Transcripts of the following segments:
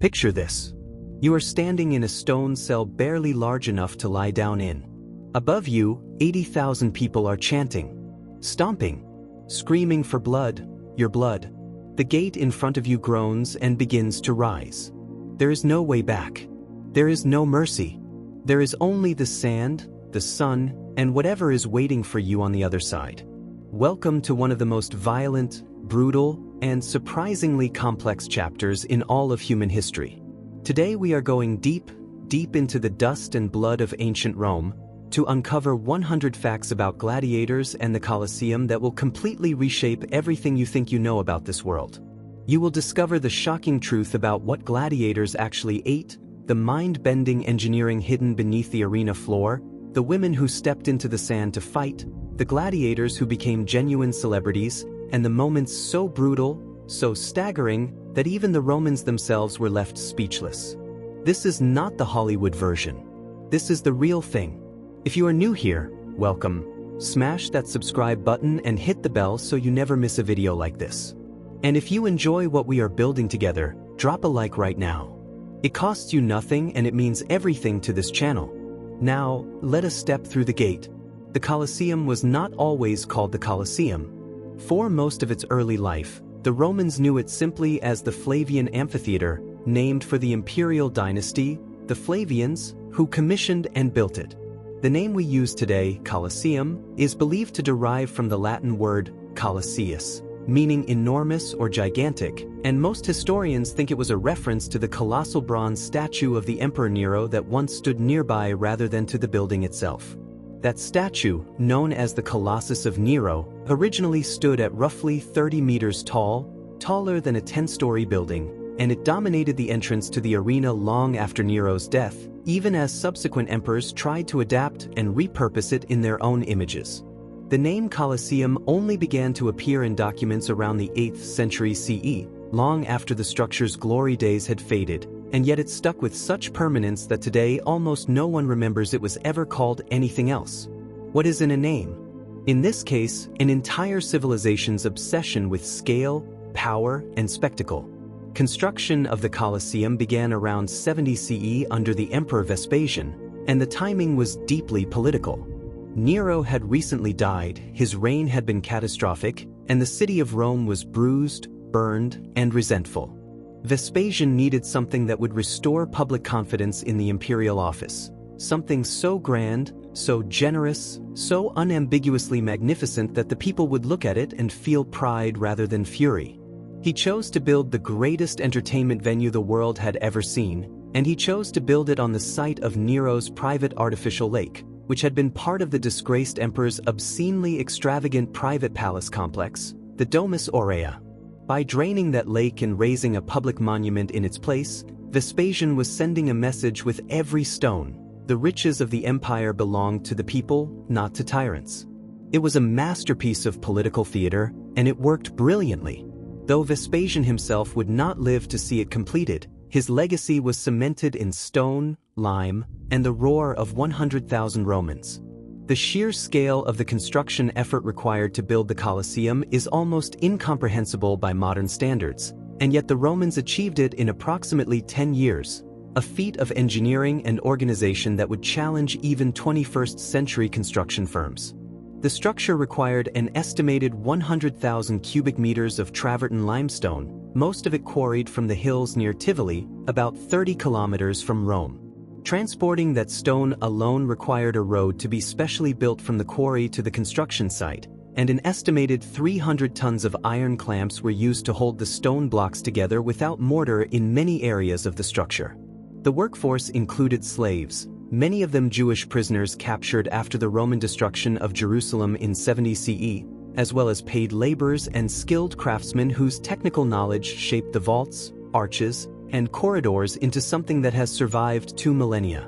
Picture this. You are standing in a stone cell barely large enough to lie down in. Above you, 80,000 people are chanting, stomping, screaming for blood, your blood. The gate in front of you groans and begins to rise. There is no way back. There is no mercy. There is only the sand, the sun, and whatever is waiting for you on the other side. Welcome to one of the most violent, brutal, and surprisingly complex chapters in all of human history. Today we are going deep into the dust and blood of ancient Rome to uncover 100 facts about gladiators and the Colosseum that will completely reshape everything you think you know about this world. You will discover the shocking truth about what gladiators actually ate, the mind-bending engineering hidden beneath the arena floor, the women who stepped into the sand to fight, the gladiators who became genuine celebrities, and the moments so brutal, so staggering, that even the Romans themselves were left speechless. This is not the Hollywood version. This is the real thing. If you are new here, welcome. Smash that subscribe button and hit the bell so you never miss a video like this. And if you enjoy what we are building together, drop a like right now. It costs you nothing and it means everything to this channel. Now, let us step through the gate. The Colosseum was not always called the Colosseum. For most of its early life, the Romans knew it simply as the Flavian Amphitheater, named for the imperial dynasty, the Flavians, who commissioned and built it. The name we use today, Colosseum, is believed to derive from the Latin word colosseus, meaning enormous or gigantic, and most historians think it was a reference to the colossal bronze statue of the Emperor Nero that once stood nearby rather than to the building itself. That statue, known as the Colossus of Nero, originally stood at roughly 30 meters tall, taller than a 10-story building, and it dominated the entrance to the arena long after Nero's death, even as subsequent emperors tried to adapt and repurpose it in their own images. The name Colosseum only began to appear in documents around the 8th century CE, long after the structure's glory days had faded, and yet it stuck with such permanence that today almost no one remembers it was ever called anything else. What is in a name? In this case, an entire civilization's obsession with scale, power, and spectacle. Construction of the Colosseum began around 70 CE under the Emperor Vespasian, and the timing was deeply political. Nero had recently died, his reign had been catastrophic, and the city of Rome was bruised, burned, and resentful. Vespasian needed something that would restore public confidence in the imperial office. Something so grand, so generous, so unambiguously magnificent that the people would look at it and feel pride rather than fury. He chose to build the greatest entertainment venue the world had ever seen, and he chose to build it on the site of Nero's private artificial lake, which had been part of the disgraced emperor's obscenely extravagant private palace complex, the Domus Aurea. By draining that lake and raising a public monument in its place, Vespasian was sending a message with every stone. The riches of the empire belonged to the people, not to tyrants. It was a masterpiece of political theater, and it worked brilliantly. Though Vespasian himself would not live to see it completed, his legacy was cemented in stone, lime, and the roar of 100,000 Romans. The sheer scale of the construction effort required to build the Colosseum is almost incomprehensible by modern standards, and yet the Romans achieved it in approximately 10 years, a feat of engineering and organization that would challenge even 21st century construction firms. The structure required an estimated 100,000 cubic meters of travertine limestone, most of it quarried from the hills near Tivoli, about 30 kilometers from Rome. Transporting that stone alone required a road to be specially built from the quarry to the construction site, and an estimated 300 tons of iron clamps were used to hold the stone blocks together without mortar in many areas of the structure. The workforce included slaves, many of them Jewish prisoners captured after the Roman destruction of Jerusalem in 70 CE, as well as paid laborers and skilled craftsmen whose technical knowledge shaped the vaults, arches, and corridors into something that has survived 2 millennia.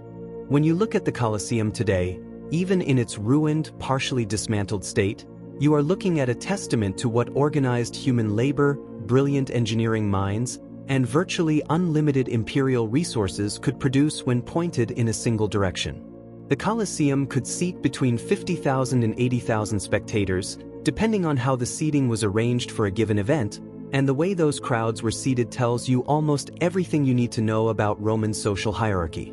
When you look at the Colosseum today, even in its ruined, partially dismantled state, you are looking at a testament to what organized human labor, brilliant engineering minds, and virtually unlimited imperial resources could produce when pointed in a single direction. The Colosseum could seat between 50,000 and 80,000 spectators, depending on how the seating was arranged for a given event, And the way those crowds were seated tells you almost everything you need to know about Roman social hierarchy.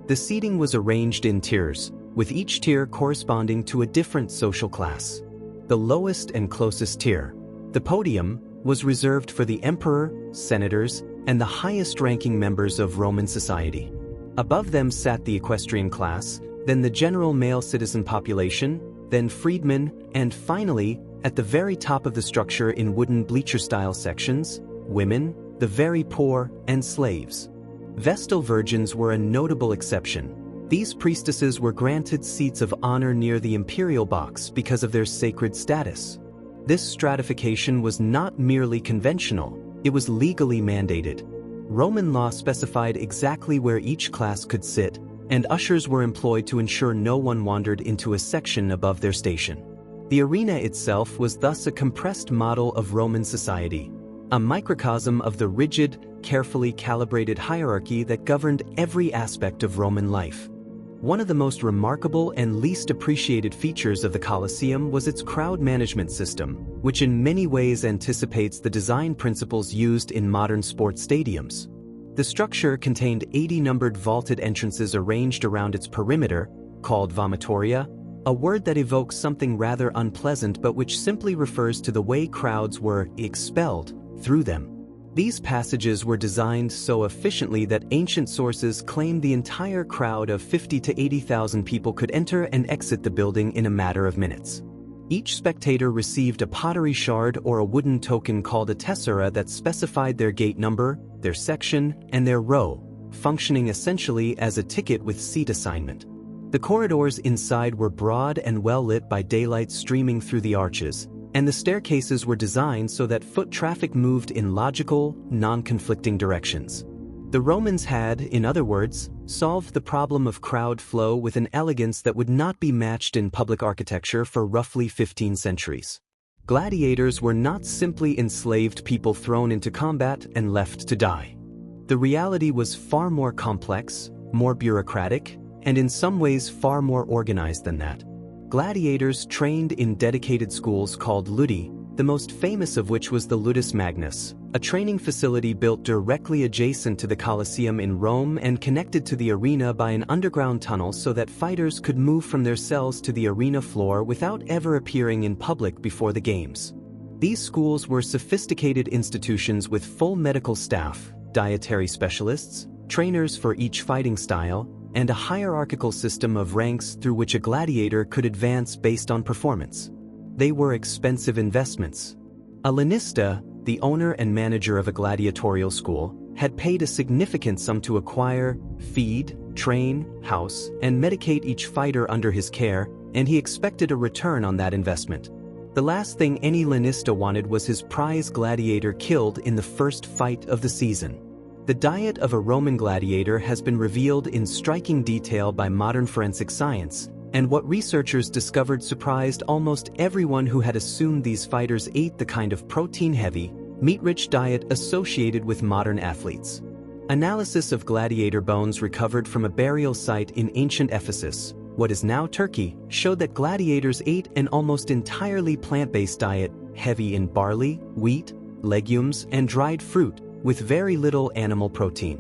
The seating was arranged in tiers, with each tier corresponding to a different social class. The lowest and closest tier, the podium, was reserved for the emperor, senators, and the highest-ranking members of Roman society. Above them sat the equestrian class, then the general male citizen population, then freedmen, and finally, at the very top of the structure in wooden bleacher-style sections, women, the very poor, and slaves. Vestal virgins were a notable exception. These priestesses were granted seats of honor near the imperial box because of their sacred status. This stratification was not merely conventional, it was legally mandated. Roman law specified exactly where each class could sit, and ushers were employed to ensure no one wandered into a section above their station. The arena itself was thus a compressed model of Roman society, a microcosm of the rigid, carefully calibrated hierarchy that governed every aspect of Roman life. One of the most remarkable and least appreciated features of the Colosseum was its crowd management system, which in many ways anticipates the design principles used in modern sports stadiums. The structure contained 80 numbered vaulted entrances arranged around its perimeter, called vomitoria, a word that evokes something rather unpleasant but which simply refers to the way crowds were expelled through them. These passages were designed so efficiently that ancient sources claim the entire crowd of 50 to 80,000 people could enter and exit the building in a matter of minutes. Each spectator received a pottery shard or a wooden token called a tessera that specified their gate number, their section, and their row, functioning essentially as a ticket with seat assignment. The corridors inside were broad and well lit by daylight streaming through the arches, and the staircases were designed so that foot traffic moved in logical, non-conflicting directions. The Romans had, in other words, solved the problem of crowd flow with an elegance that would not be matched in public architecture for roughly 15 centuries. Gladiators were not simply enslaved people thrown into combat and left to die. The reality was far more complex, more bureaucratic, and in some ways far more organized than that. Gladiators trained in dedicated schools called ludi, the most famous of which was the Ludus Magnus, a training facility built directly adjacent to the Colosseum in Rome and connected to the arena by an underground tunnel so that fighters could move from their cells to the arena floor without ever appearing in public before the games. These schools were sophisticated institutions with full medical staff, dietary specialists, trainers for each fighting style, and a hierarchical system of ranks through which a gladiator could advance based on performance. They were expensive investments. A lanista, the owner and manager of a gladiatorial school, had paid a significant sum to acquire, feed, train, house, and medicate each fighter under his care, and he expected a return on that investment. The last thing any lanista wanted was his prize gladiator killed in the first fight of the season. The diet of a Roman gladiator has been revealed in striking detail by modern forensic science, and what researchers discovered surprised almost everyone who had assumed these fighters ate the kind of protein-heavy, meat-rich diet associated with modern athletes. Analysis of gladiator bones recovered from a burial site in ancient Ephesus, what is now Turkey, showed that gladiators ate an almost entirely plant-based diet, heavy in barley, wheat, legumes, and dried fruit, with very little animal protein.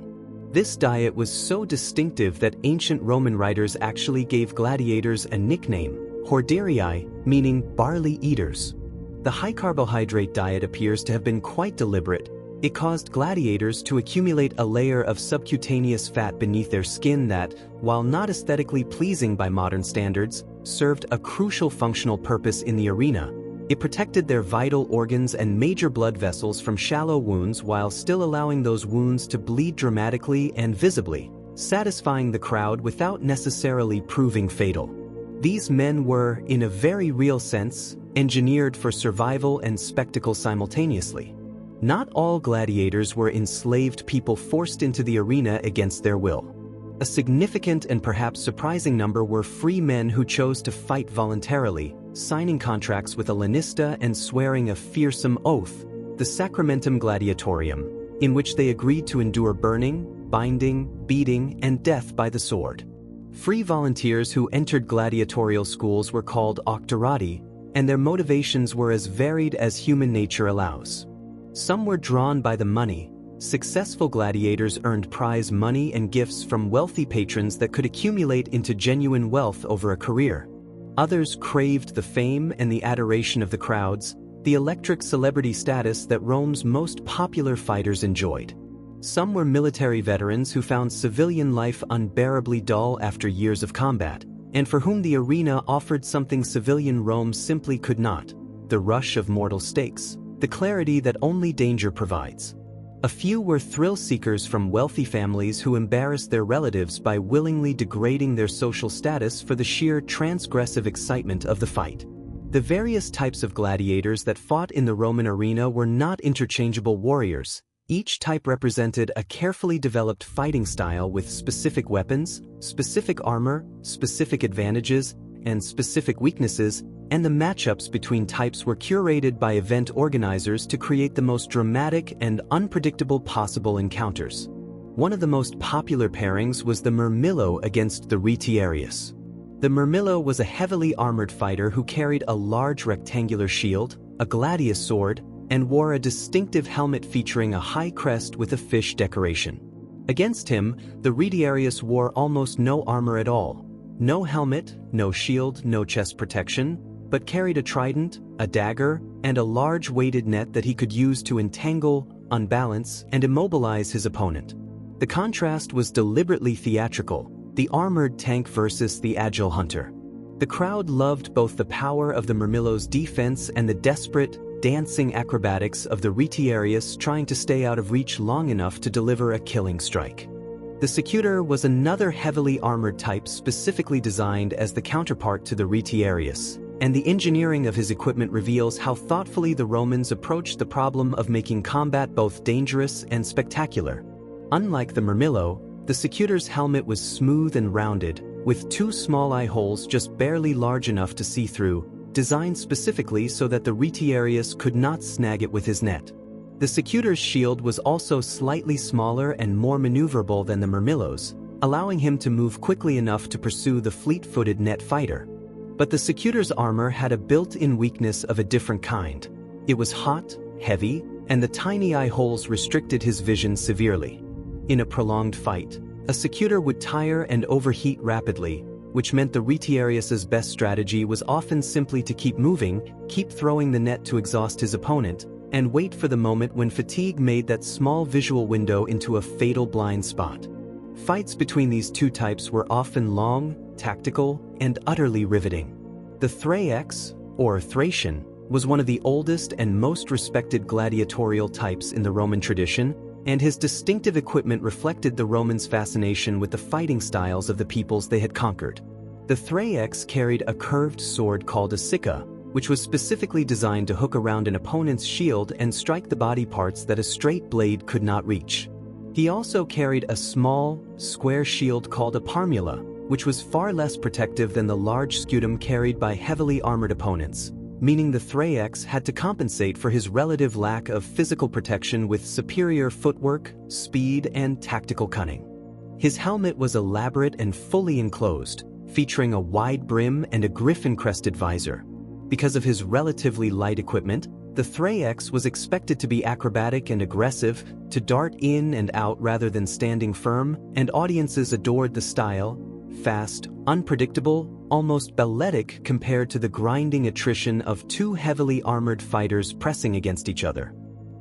This diet was so distinctive that ancient Roman writers actually gave gladiators a nickname, hordearii, meaning barley eaters. The high-carbohydrate diet appears to have been quite deliberate. It caused gladiators to accumulate a layer of subcutaneous fat beneath their skin that, while not aesthetically pleasing by modern standards, served a crucial functional purpose in the arena. It protected their vital organs and major blood vessels from shallow wounds while still allowing those wounds to bleed dramatically and visibly, satisfying the crowd without necessarily proving fatal. These men were, in a very real sense, engineered for survival and spectacle simultaneously. Not all gladiators were enslaved people forced into the arena against their will. A significant and perhaps surprising number were free men who chose to fight voluntarily, signing contracts with a lanista and swearing a fearsome oath, the Sacramentum Gladiatorium, in which they agreed to endure burning, binding, beating, and death by the sword. Free volunteers who entered gladiatorial schools were called auctorati, and their motivations were as varied as human nature allows. Some were drawn by the money. Successful gladiators earned prize money and gifts from wealthy patrons that could accumulate into genuine wealth over a career. Others craved the fame and the adoration of the crowds, the electric celebrity status that Rome's most popular fighters enjoyed. Some were military veterans who found civilian life unbearably dull after years of combat, and for whom the arena offered something civilian Rome simply could not: the rush of mortal stakes, the clarity that only danger provides. A few were thrill-seekers from wealthy families who embarrassed their relatives by willingly degrading their social status for the sheer transgressive excitement of the fight. The various types of gladiators that fought in the Roman arena were not interchangeable warriors. Each type represented a carefully developed fighting style with specific weapons, specific armor, specific advantages, and specific weaknesses, and the matchups between types were curated by event organizers to create the most dramatic and unpredictable possible encounters. One of the most popular pairings was the Murmillo against the Retiarius. The Murmillo was a heavily armored fighter who carried a large rectangular shield, a gladius sword, and wore a distinctive helmet featuring a high crest with a fish decoration. Against him, the Retiarius wore almost no armor at all. No helmet, no shield, no chest protection, but carried a trident, a dagger, and a large weighted net that he could use to entangle, unbalance, and immobilize his opponent. The contrast was deliberately theatrical: the armored tank versus the agile hunter. The crowd loved both the power of the Murmillo's defense and the desperate, dancing acrobatics of the Retiarius trying to stay out of reach long enough to deliver a killing strike. The Secutor was another heavily armored type specifically designed as the counterpart to the Retiarius, and the engineering of his equipment reveals how thoughtfully the Romans approached the problem of making combat both dangerous and spectacular. Unlike the Murmillo, the Secutor's helmet was smooth and rounded, with two small eye holes just barely large enough to see through, designed specifically so that the Retiarius could not snag it with his net. The Secutor's shield was also slightly smaller and more maneuverable than the Murmillo's, allowing him to move quickly enough to pursue the fleet-footed net fighter. But the Secutor's armor had a built-in weakness of a different kind. It was hot, heavy, and the tiny eye holes restricted his vision severely. In a prolonged fight, a Secutor would tire and overheat rapidly, which meant the Retiarius's best strategy was often simply to keep moving, keep throwing the net to exhaust his opponent, and wait for the moment when fatigue made that small visual window into a fatal blind spot. Fights between these two types were often long, tactical, and utterly riveting. The Thraex, or Thracian, was one of the oldest and most respected gladiatorial types in the Roman tradition, and his distinctive equipment reflected the Romans' fascination with the fighting styles of the peoples they had conquered. The Thraex carried a curved sword called a sicca, which was specifically designed to hook around an opponent's shield and strike the body parts that a straight blade could not reach. He also carried a small, square shield called a parmula, which was far less protective than the large scutum carried by heavily armored opponents, meaning the Thraex had to compensate for his relative lack of physical protection with superior footwork, speed, and tactical cunning. His helmet was elaborate and fully enclosed, featuring a wide brim and a griffin-crested visor. Because of his relatively light equipment, the Thraex was expected to be acrobatic and aggressive, to dart in and out rather than standing firm, and audiences adored the style: fast, unpredictable, almost balletic compared to the grinding attrition of two heavily armored fighters pressing against each other.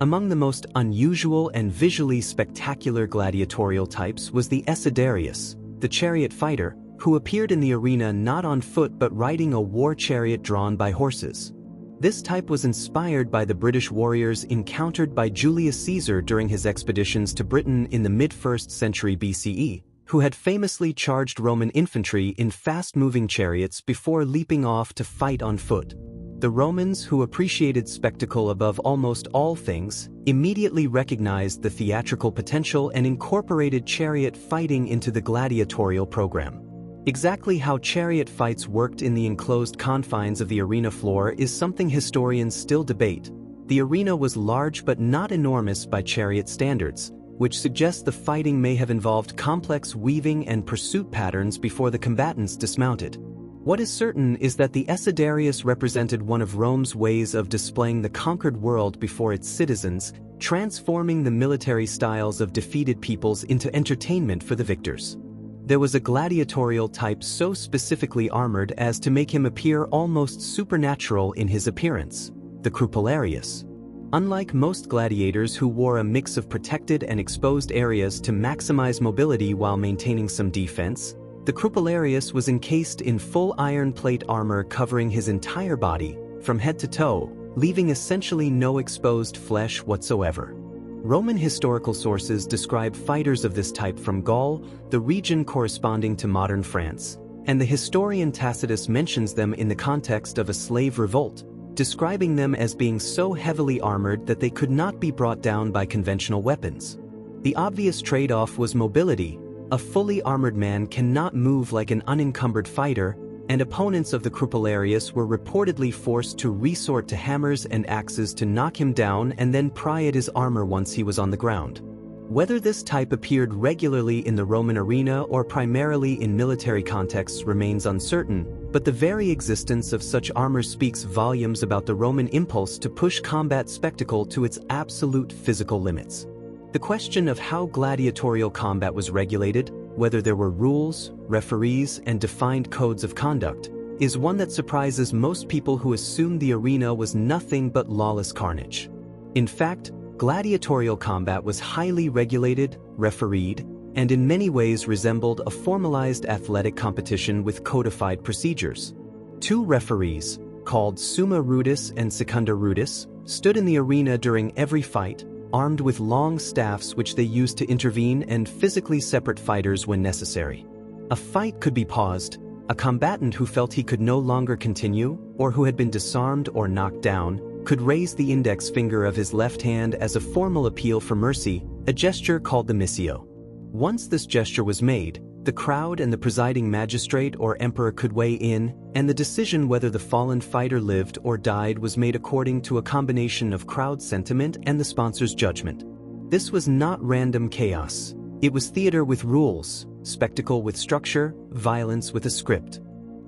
Among the most unusual and visually spectacular gladiatorial types was the Esidarius, the chariot fighter, who appeared in the arena not on foot but riding a war chariot drawn by horses. This type was inspired by the British warriors encountered by Julius Caesar during his expeditions to Britain in the mid-1st century BCE, who had famously charged Roman infantry in fast-moving chariots before leaping off to fight on foot. The Romans, who appreciated spectacle above almost all things, immediately recognized the theatrical potential and incorporated chariot fighting into the gladiatorial program. Exactly how chariot fights worked in the enclosed confines of the arena floor is something historians still debate. The arena was large but not enormous by chariot standards, which suggests the fighting may have involved complex weaving and pursuit patterns before the combatants dismounted. What is certain is that the Esidarius represented one of Rome's ways of displaying the conquered world before its citizens, transforming the military styles of defeated peoples into entertainment for the victors. There was a gladiatorial type so specifically armored as to make him appear almost supernatural in his appearance, the Crupularius. Unlike most gladiators who wore a mix of protected and exposed areas to maximize mobility while maintaining some defense, the Crupularius was encased in full iron plate armor covering his entire body, from head to toe, leaving essentially no exposed flesh whatsoever. Roman historical sources describe fighters of this type from Gaul, the region corresponding to modern France, and the historian Tacitus mentions them in the context of a slave revolt, describing them as being so heavily armored that they could not be brought down by conventional weapons. The obvious trade-off was mobility. A fully armored man cannot move like an unencumbered fighter, and opponents of the Crupularius were reportedly forced to resort to hammers and axes to knock him down and then pry at his armor once he was on the ground. Whether this type appeared regularly in the Roman arena or primarily in military contexts remains uncertain, but the very existence of such armor speaks volumes about the Roman impulse to push combat spectacle to its absolute physical limits. The question of how gladiatorial combat was regulated, whether there were rules, referees, and defined codes of conduct, is one that surprises most people who assume the arena was nothing but lawless carnage. In fact, gladiatorial combat was highly regulated, refereed, and in many ways resembled a formalized athletic competition with codified procedures. Two referees, called Summa Rudis and Secunda Rudis, stood in the arena during every fight, armed with long staffs which they used to intervene and physically separate fighters when necessary. A fight could be paused. A combatant who felt he could no longer continue, or who had been disarmed or knocked down, could raise the index finger of his left hand as a formal appeal for mercy, a gesture called the missio. Once this gesture was made, the crowd and the presiding magistrate or emperor could weigh in, and the decision whether the fallen fighter lived or died was made according to a combination of crowd sentiment and the sponsor's judgment. This was not random chaos. It was theater with rules, spectacle with structure, violence with a script.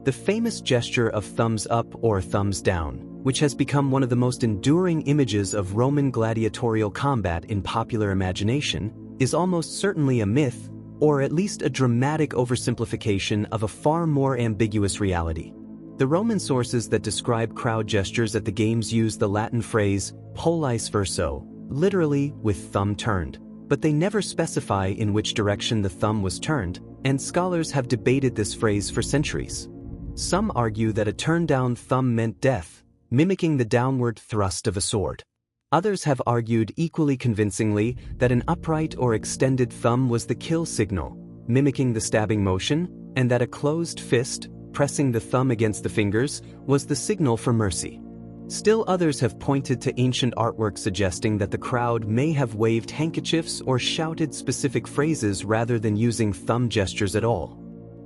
The famous gesture of thumbs up or thumbs down, which has become one of the most enduring images of Roman gladiatorial combat in popular imagination, is almost certainly a myth, or at least a dramatic oversimplification of a far more ambiguous reality. The Roman sources that describe crowd gestures at the games use the Latin phrase pollice verso, literally with thumb turned, but they never specify in which direction the thumb was turned, and scholars have debated this phrase for centuries. Some argue that a turned-down thumb meant death, mimicking the downward thrust of a sword. Others have argued equally convincingly that an upright or extended thumb was the kill signal, mimicking the stabbing motion, and that a closed fist, pressing the thumb against the fingers, was the signal for mercy. Still others have pointed to ancient artwork suggesting that the crowd may have waved handkerchiefs or shouted specific phrases rather than using thumb gestures at all.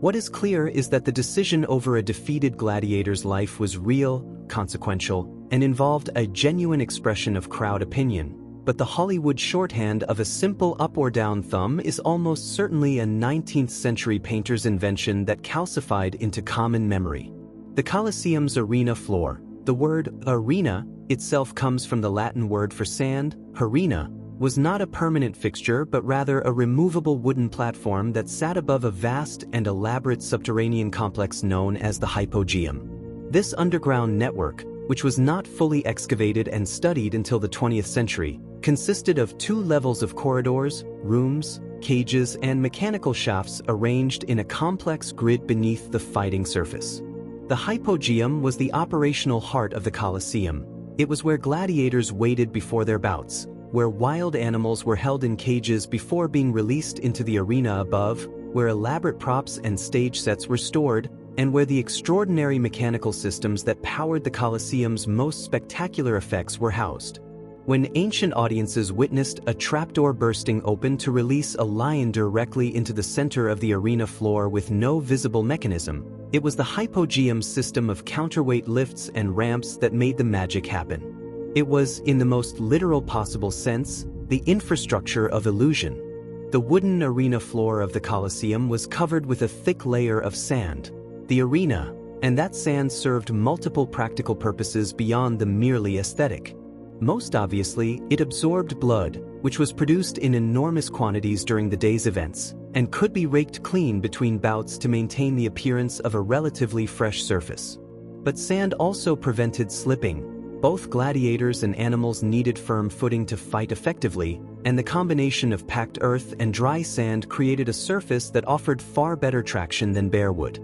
What is clear is that the decision over a defeated gladiator's life was real, consequential, and involved a genuine expression of crowd opinion, but the Hollywood shorthand of a simple up or down thumb is almost certainly a 19th century painter's invention that calcified into common memory. The Colosseum's arena floor, the word arena itself comes from the Latin word for sand, harina, was not a permanent fixture but rather a removable wooden platform that sat above a vast and elaborate subterranean complex known as the hypogeum. This underground network, which was not fully excavated and studied until the 20th century, consisted of 2 levels of corridors, rooms, cages, and mechanical shafts arranged in a complex grid beneath the fighting surface. The hypogeum was the operational heart of the Colosseum. It was where gladiators waited before their bouts, where wild animals were held in cages before being released into the arena above, where elaborate props and stage sets were stored, and where the extraordinary mechanical systems that powered the Colosseum's most spectacular effects were housed. When ancient audiences witnessed a trapdoor bursting open to release a lion directly into the center of the arena floor with no visible mechanism, it was the hypogeum's system of counterweight lifts and ramps that made the magic happen. It was, in the most literal possible sense, the infrastructure of illusion. The wooden arena floor of the Colosseum was covered with a thick layer of sand. The arena, and that sand served multiple practical purposes beyond the merely aesthetic. Most obviously, it absorbed blood, which was produced in enormous quantities during the day's events, and could be raked clean between bouts to maintain the appearance of a relatively fresh surface. But sand also prevented slipping. Both gladiators and animals needed firm footing to fight effectively, and the combination of packed earth and dry sand created a surface that offered far better traction than bare wood.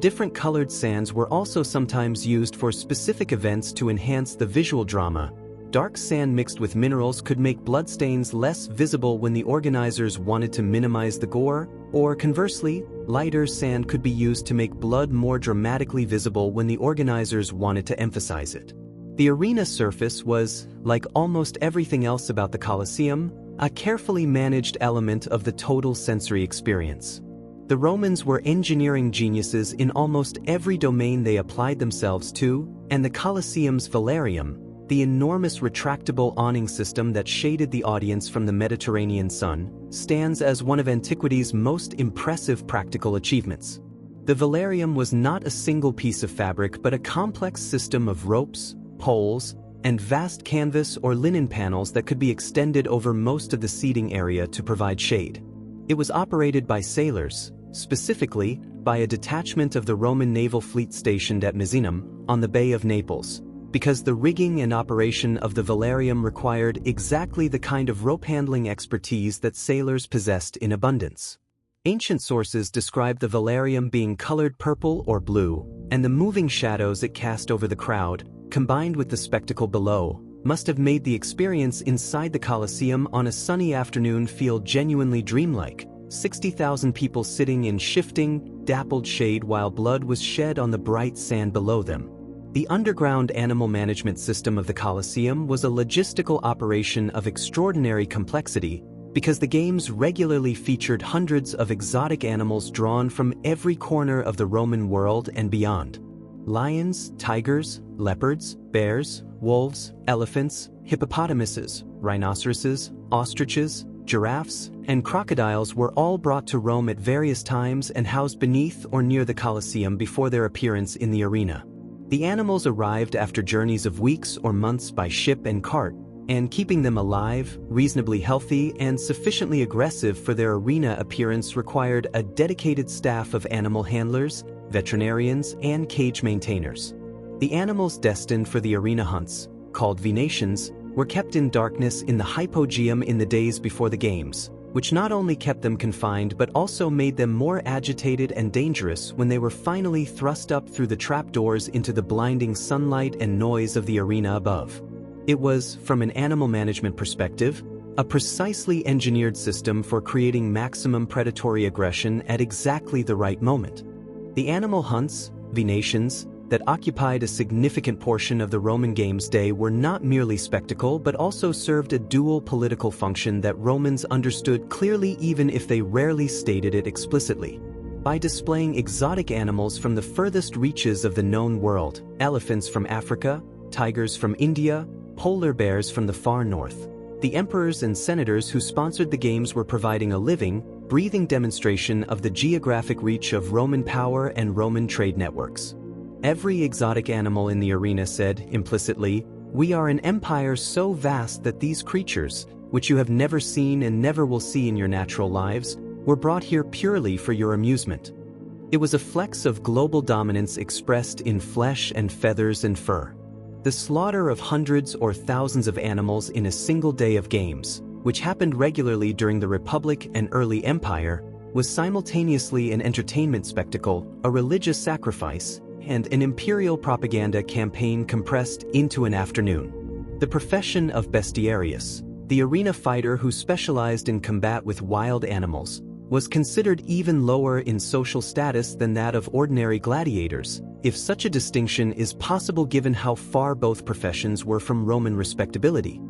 Different colored sands were also sometimes used for specific events to enhance the visual drama. Dark sand mixed with minerals could make bloodstains less visible when the organizers wanted to minimize the gore, or conversely, lighter sand could be used to make blood more dramatically visible when the organizers wanted to emphasize it. The arena surface was, like almost everything else about the Colosseum, a carefully managed element of the total sensory experience. The Romans were engineering geniuses in almost every domain they applied themselves to, and the Colosseum's velarium, the enormous retractable awning system that shaded the audience from the Mediterranean sun, stands as one of antiquity's most impressive practical achievements. The velarium was not a single piece of fabric but a complex system of ropes, poles, and vast canvas or linen panels that could be extended over most of the seating area to provide shade. It was operated by sailors, specifically by a detachment of the Roman naval fleet stationed at Misenum, on the Bay of Naples, because the rigging and operation of the velarium required exactly the kind of rope-handling expertise that sailors possessed in abundance. Ancient sources describe the velarium being colored purple or blue, and the moving shadows it cast over the crowd, combined with the spectacle below, must have made the experience inside the Colosseum on a sunny afternoon feel genuinely dreamlike. 60,000 people sitting in shifting, dappled shade while blood was shed on the bright sand below them. The underground animal management system of the Colosseum was a logistical operation of extraordinary complexity because the games regularly featured hundreds of exotic animals drawn from every corner of the Roman world and beyond. Lions, tigers, leopards, bears, wolves, elephants, hippopotamuses, rhinoceroses, ostriches, giraffes, and crocodiles were all brought to Rome at various times and housed beneath or near the Colosseum before their appearance in the arena. The animals arrived after journeys of weeks or months by ship and cart, and keeping them alive, reasonably healthy, and sufficiently aggressive for their arena appearance required a dedicated staff of animal handlers, veterinarians, and cage maintainers. The animals destined for the arena hunts, called venations, were kept in darkness in the hypogeum in the days before the games, which not only kept them confined but also made them more agitated and dangerous when they were finally thrust up through the trapdoors into the blinding sunlight and noise of the arena above. It was, from an animal management perspective, a precisely engineered system for creating maximum predatory aggression at exactly the right moment. The animal hunts, venations, that occupied a significant portion of the Roman Games' day were not merely spectacle but also served a dual political function that Romans understood clearly even if they rarely stated it explicitly. By displaying exotic animals from the furthest reaches of the known world, elephants from Africa, tigers from India, polar bears from the far north, the emperors and senators who sponsored the games were providing a living, breathing demonstration of the geographic reach of Roman power and Roman trade networks. Every exotic animal in the arena said, implicitly, "We are an empire so vast that these creatures, which you have never seen and never will see in your natural lives, were brought here purely for your amusement." It was a flex of global dominance expressed in flesh and feathers and fur. The slaughter of hundreds or thousands of animals in a single day of games, which happened regularly during the Republic and early Empire, was simultaneously an entertainment spectacle, a religious sacrifice, and an imperial propaganda campaign compressed into an afternoon. The profession of bestiarius, the arena fighter who specialized in combat with wild animals, was considered even lower in social status than that of ordinary gladiators, if such a distinction is possible given how far both professions were from Roman respectability.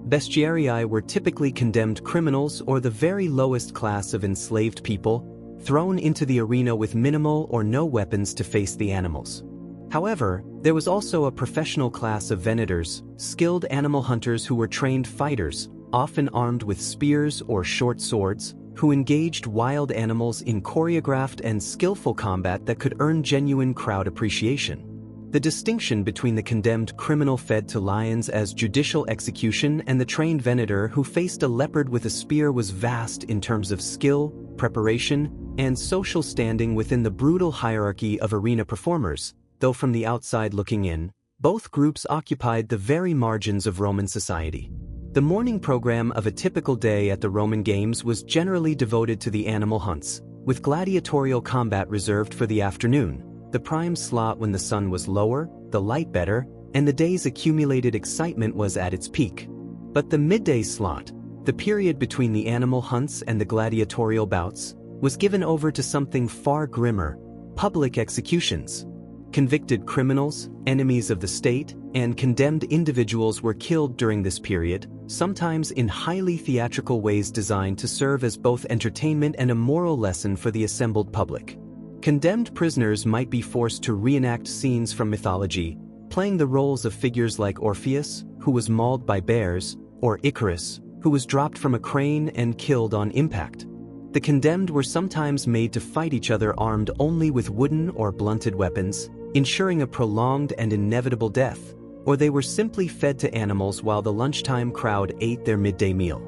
Bestiarii were typically condemned criminals or the very lowest class of enslaved people, thrown into the arena with minimal or no weapons to face the animals. However, there was also a professional class of venators, skilled animal hunters who were trained fighters, often armed with spears or short swords, who engaged wild animals in choreographed and skillful combat that could earn genuine crowd appreciation. The distinction between the condemned criminal fed to lions as judicial execution and the trained venator who faced a leopard with a spear was vast in terms of skill, preparation, and social standing within the brutal hierarchy of arena performers, though from the outside looking in, both groups occupied the very margins of Roman society. The morning program of a typical day at the Roman Games was generally devoted to the animal hunts, with gladiatorial combat reserved for the afternoon, the prime slot when the sun was lower, the light better, and the day's accumulated excitement was at its peak. But the midday slot, the period between the animal hunts and the gladiatorial bouts, was given over to something far grimmer: public executions. Convicted criminals, enemies of the state, and condemned individuals were killed during this period, sometimes in highly theatrical ways designed to serve as both entertainment and a moral lesson for the assembled public. Condemned prisoners might be forced to reenact scenes from mythology, playing the roles of figures like Orpheus, who was mauled by bears, or Icarus, who was dropped from a crane and killed on impact. The condemned were sometimes made to fight each other armed only with wooden or blunted weapons, ensuring a prolonged and inevitable death, or they were simply fed to animals while the lunchtime crowd ate their midday meal.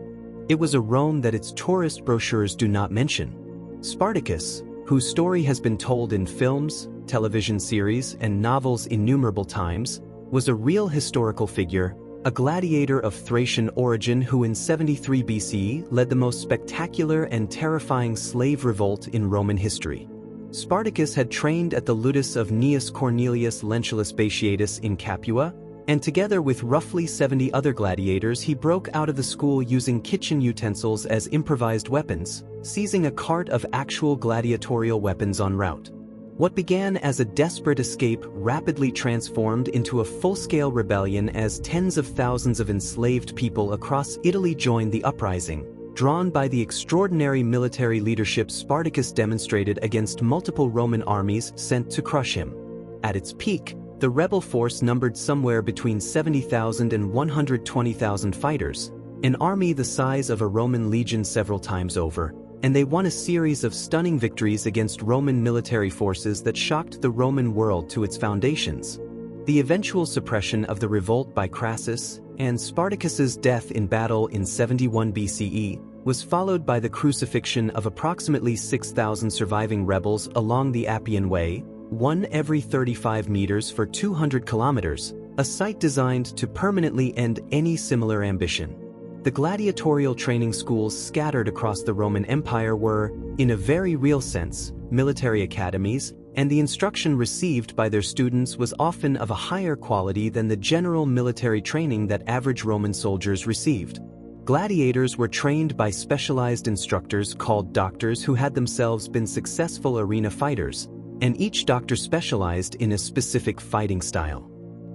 It was a Rome that its tourist brochures do not mention. Spartacus, whose story has been told in films, television series, and novels innumerable times, was a real historical figure, a gladiator of Thracian origin who in 73 BCE led the most spectacular and terrifying slave revolt in Roman history. Spartacus had trained at the ludus of Gnaeus Cornelius Lentulus Batiatus in Capua, and together with roughly 70 other gladiators he broke out of the school using kitchen utensils as improvised weapons, seizing a cart of actual gladiatorial weapons en route. What began as a desperate escape rapidly transformed into a full-scale rebellion as tens of thousands of enslaved people across Italy joined the uprising, drawn by the extraordinary military leadership Spartacus demonstrated against multiple Roman armies sent to crush him. At its peak, the rebel force numbered somewhere between 70,000 and 120,000 fighters, an army the size of a Roman legion several times over, and they won a series of stunning victories against Roman military forces that shocked the Roman world to its foundations. The eventual suppression of the revolt by Crassus and Spartacus's death in battle in 71 BCE was followed by the crucifixion of approximately 6,000 surviving rebels along the Appian Way, one every 35 meters for 200 kilometers, a site designed to permanently end any similar ambition. The gladiatorial training schools scattered across the Roman Empire were, in a very real sense, military academies, and the instruction received by their students was often of a higher quality than the general military training that average Roman soldiers received. Gladiators were trained by specialized instructors called doctors who had themselves been successful arena fighters, and each doctor specialized in a specific fighting style.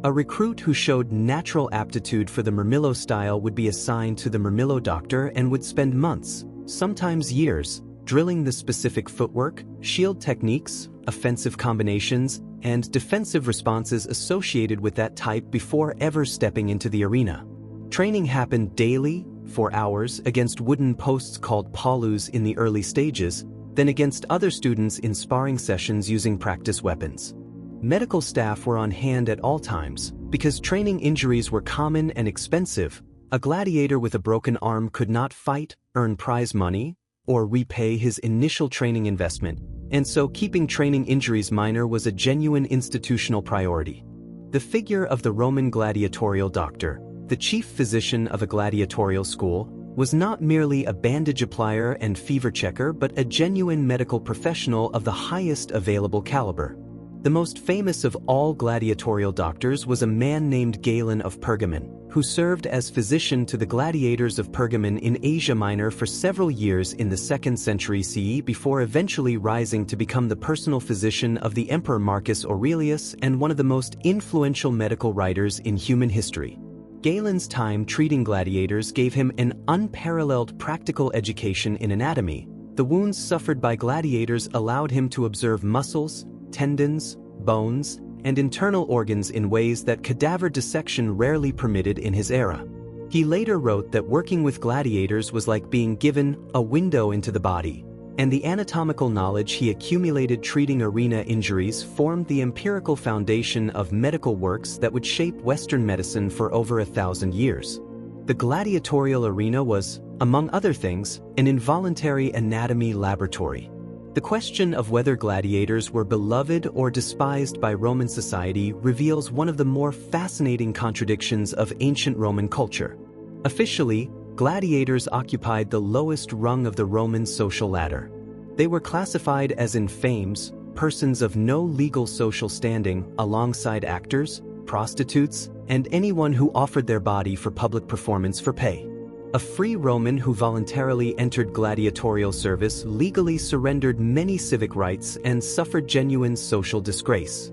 A recruit who showed natural aptitude for the Murmillo style would be assigned to the Murmillo doctor and would spend months, sometimes years, drilling the specific footwork, shield techniques, offensive combinations, and defensive responses associated with that type before ever stepping into the arena. Training happened daily, for hours, against wooden posts called paulus in the early stages, then against other students in sparring sessions using practice weapons. Medical staff were on hand at all times. Because training injuries were common and expensive, a gladiator with a broken arm could not fight, earn prize money, or repay his initial training investment, and so keeping training injuries minor was a genuine institutional priority. The figure of the Roman gladiatorial doctor, the chief physician of a gladiatorial school, was not merely a bandage applier and fever checker but a genuine medical professional of the highest available caliber. The most famous of all gladiatorial doctors was a man named Galen of Pergamon, who served as physician to the gladiators of Pergamon in Asia Minor for several years in the 2nd century CE before eventually rising to become the personal physician of the Emperor Marcus Aurelius and one of the most influential medical writers in human history. Galen's time treating gladiators gave him an unparalleled practical education in anatomy. The wounds suffered by gladiators allowed him to observe muscles, tendons, bones, and internal organs in ways that cadaver dissection rarely permitted in his era. He later wrote that working with gladiators was like being given a window into the body, and the anatomical knowledge he accumulated treating arena injuries formed the empirical foundation of medical works that would shape Western medicine for over 1,000 years. The gladiatorial arena was, among other things, an involuntary anatomy laboratory. The question of whether gladiators were beloved or despised by Roman society reveals one of the more fascinating contradictions of ancient Roman culture. Officially, gladiators occupied the lowest rung of the Roman social ladder. They were classified as infames, persons of no legal social standing, alongside actors, prostitutes, and anyone who offered their body for public performance for pay. A free Roman who voluntarily entered gladiatorial service legally surrendered many civic rights and suffered genuine social disgrace.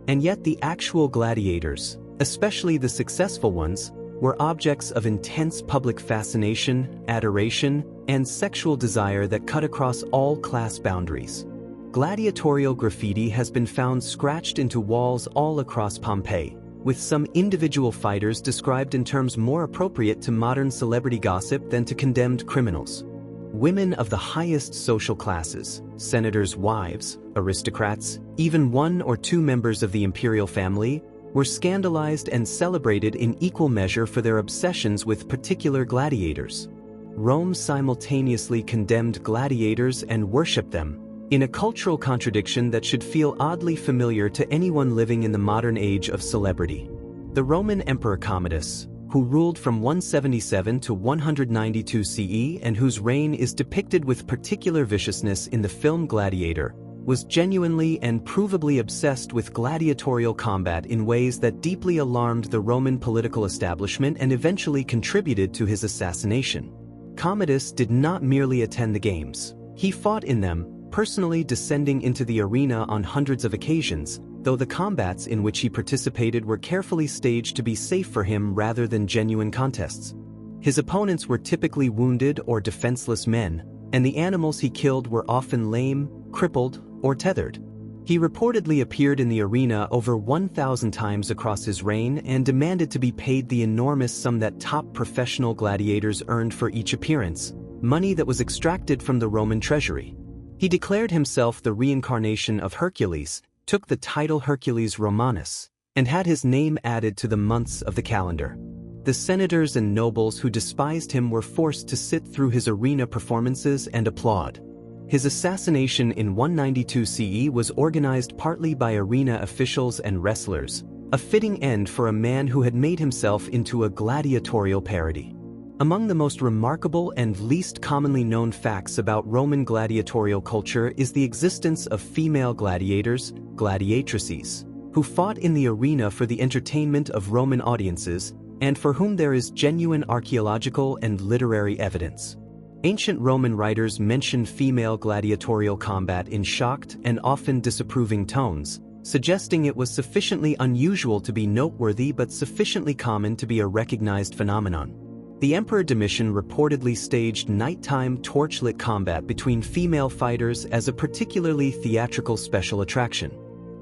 And yet the actual gladiators, especially the successful ones, were objects of intense public fascination, adoration, and sexual desire that cut across all class boundaries. Gladiatorial graffiti has been found scratched into walls all across Pompeii, with some individual fighters described in terms more appropriate to modern celebrity gossip than to condemned criminals. Women of the highest social classes, senators' wives, aristocrats, even one or two members of the imperial family, were scandalized and celebrated in equal measure for their obsessions with particular gladiators. Rome simultaneously condemned gladiators and worshipped them, in a cultural contradiction that should feel oddly familiar to anyone living in the modern age of celebrity. The Roman Emperor Commodus, who ruled from 177 to 192 CE and whose reign is depicted with particular viciousness in the film Gladiator, was genuinely and provably obsessed with gladiatorial combat in ways that deeply alarmed the Roman political establishment and eventually contributed to his assassination. Commodus did not merely attend the games. He fought in them, personally descending into the arena on hundreds of occasions, though the combats in which he participated were carefully staged to be safe for him rather than genuine contests. His opponents were typically wounded or defenseless men, and the animals he killed were often lame, crippled, or tethered. He reportedly appeared in the arena over 1,000 times across his reign and demanded to be paid the enormous sum that top professional gladiators earned for each appearance, money that was extracted from the Roman treasury. He declared himself the reincarnation of Hercules, took the title Hercules Romanus, and had his name added to the months of the calendar. The senators and nobles who despised him were forced to sit through his arena performances and applaud. His assassination in 192 CE was organized partly by arena officials and wrestlers, a fitting end for a man who had made himself into a gladiatorial parody. Among the most remarkable and least commonly known facts about Roman gladiatorial culture is the existence of female gladiators, gladiatrices, who fought in the arena for the entertainment of Roman audiences and for whom there is genuine archaeological and literary evidence. Ancient Roman writers mention female gladiatorial combat in shocked and often disapproving tones, suggesting it was sufficiently unusual to be noteworthy but sufficiently common to be a recognized phenomenon. The Emperor Domitian reportedly staged nighttime torchlit combat between female fighters as a particularly theatrical special attraction.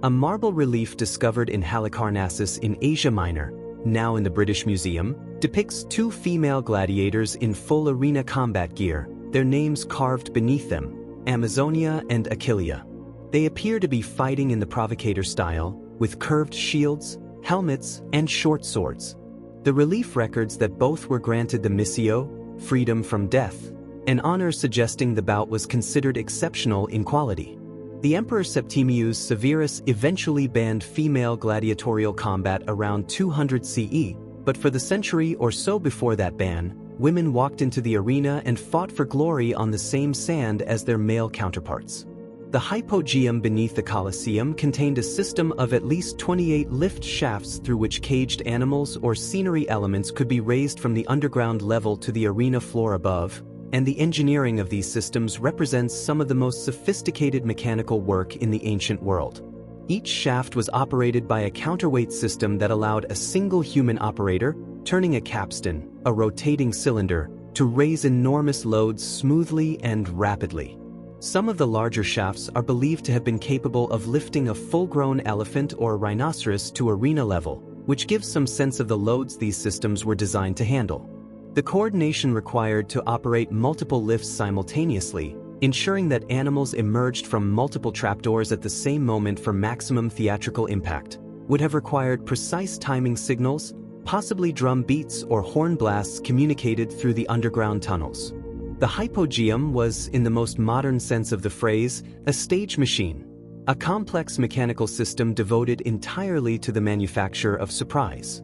A marble relief discovered in Halicarnassus in Asia Minor, now in the British Museum, depicts two female gladiators in full arena combat gear, their names carved beneath them, Amazonia and Achillea. They appear to be fighting in the provocator style, with curved shields, helmets, and short swords. The relief records that both were granted the missio, freedom from death, an honor suggesting the bout was considered exceptional in quality. The Emperor Septimius Severus eventually banned female gladiatorial combat around 200 CE, but for the century or so before that ban, women walked into the arena and fought for glory on the same sand as their male counterparts. The hypogeum beneath the Colosseum contained a system of at least 28 lift shafts through which caged animals or scenery elements could be raised from the underground level to the arena floor above, and the engineering of these systems represents some of the most sophisticated mechanical work in the ancient world. Each shaft was operated by a counterweight system that allowed a single human operator, turning a capstan, a rotating cylinder, to raise enormous loads smoothly and rapidly. Some of the larger shafts are believed to have been capable of lifting a full-grown elephant or rhinoceros to arena level, which gives some sense of the loads these systems were designed to handle. The coordination required to operate multiple lifts simultaneously, ensuring that animals emerged from multiple trapdoors at the same moment for maximum theatrical impact, would have required precise timing signals, possibly drum beats or horn blasts communicated through the underground tunnels. The hypogeum was, in the most modern sense of the phrase, a stage machine, a complex mechanical system devoted entirely to the manufacture of surprise.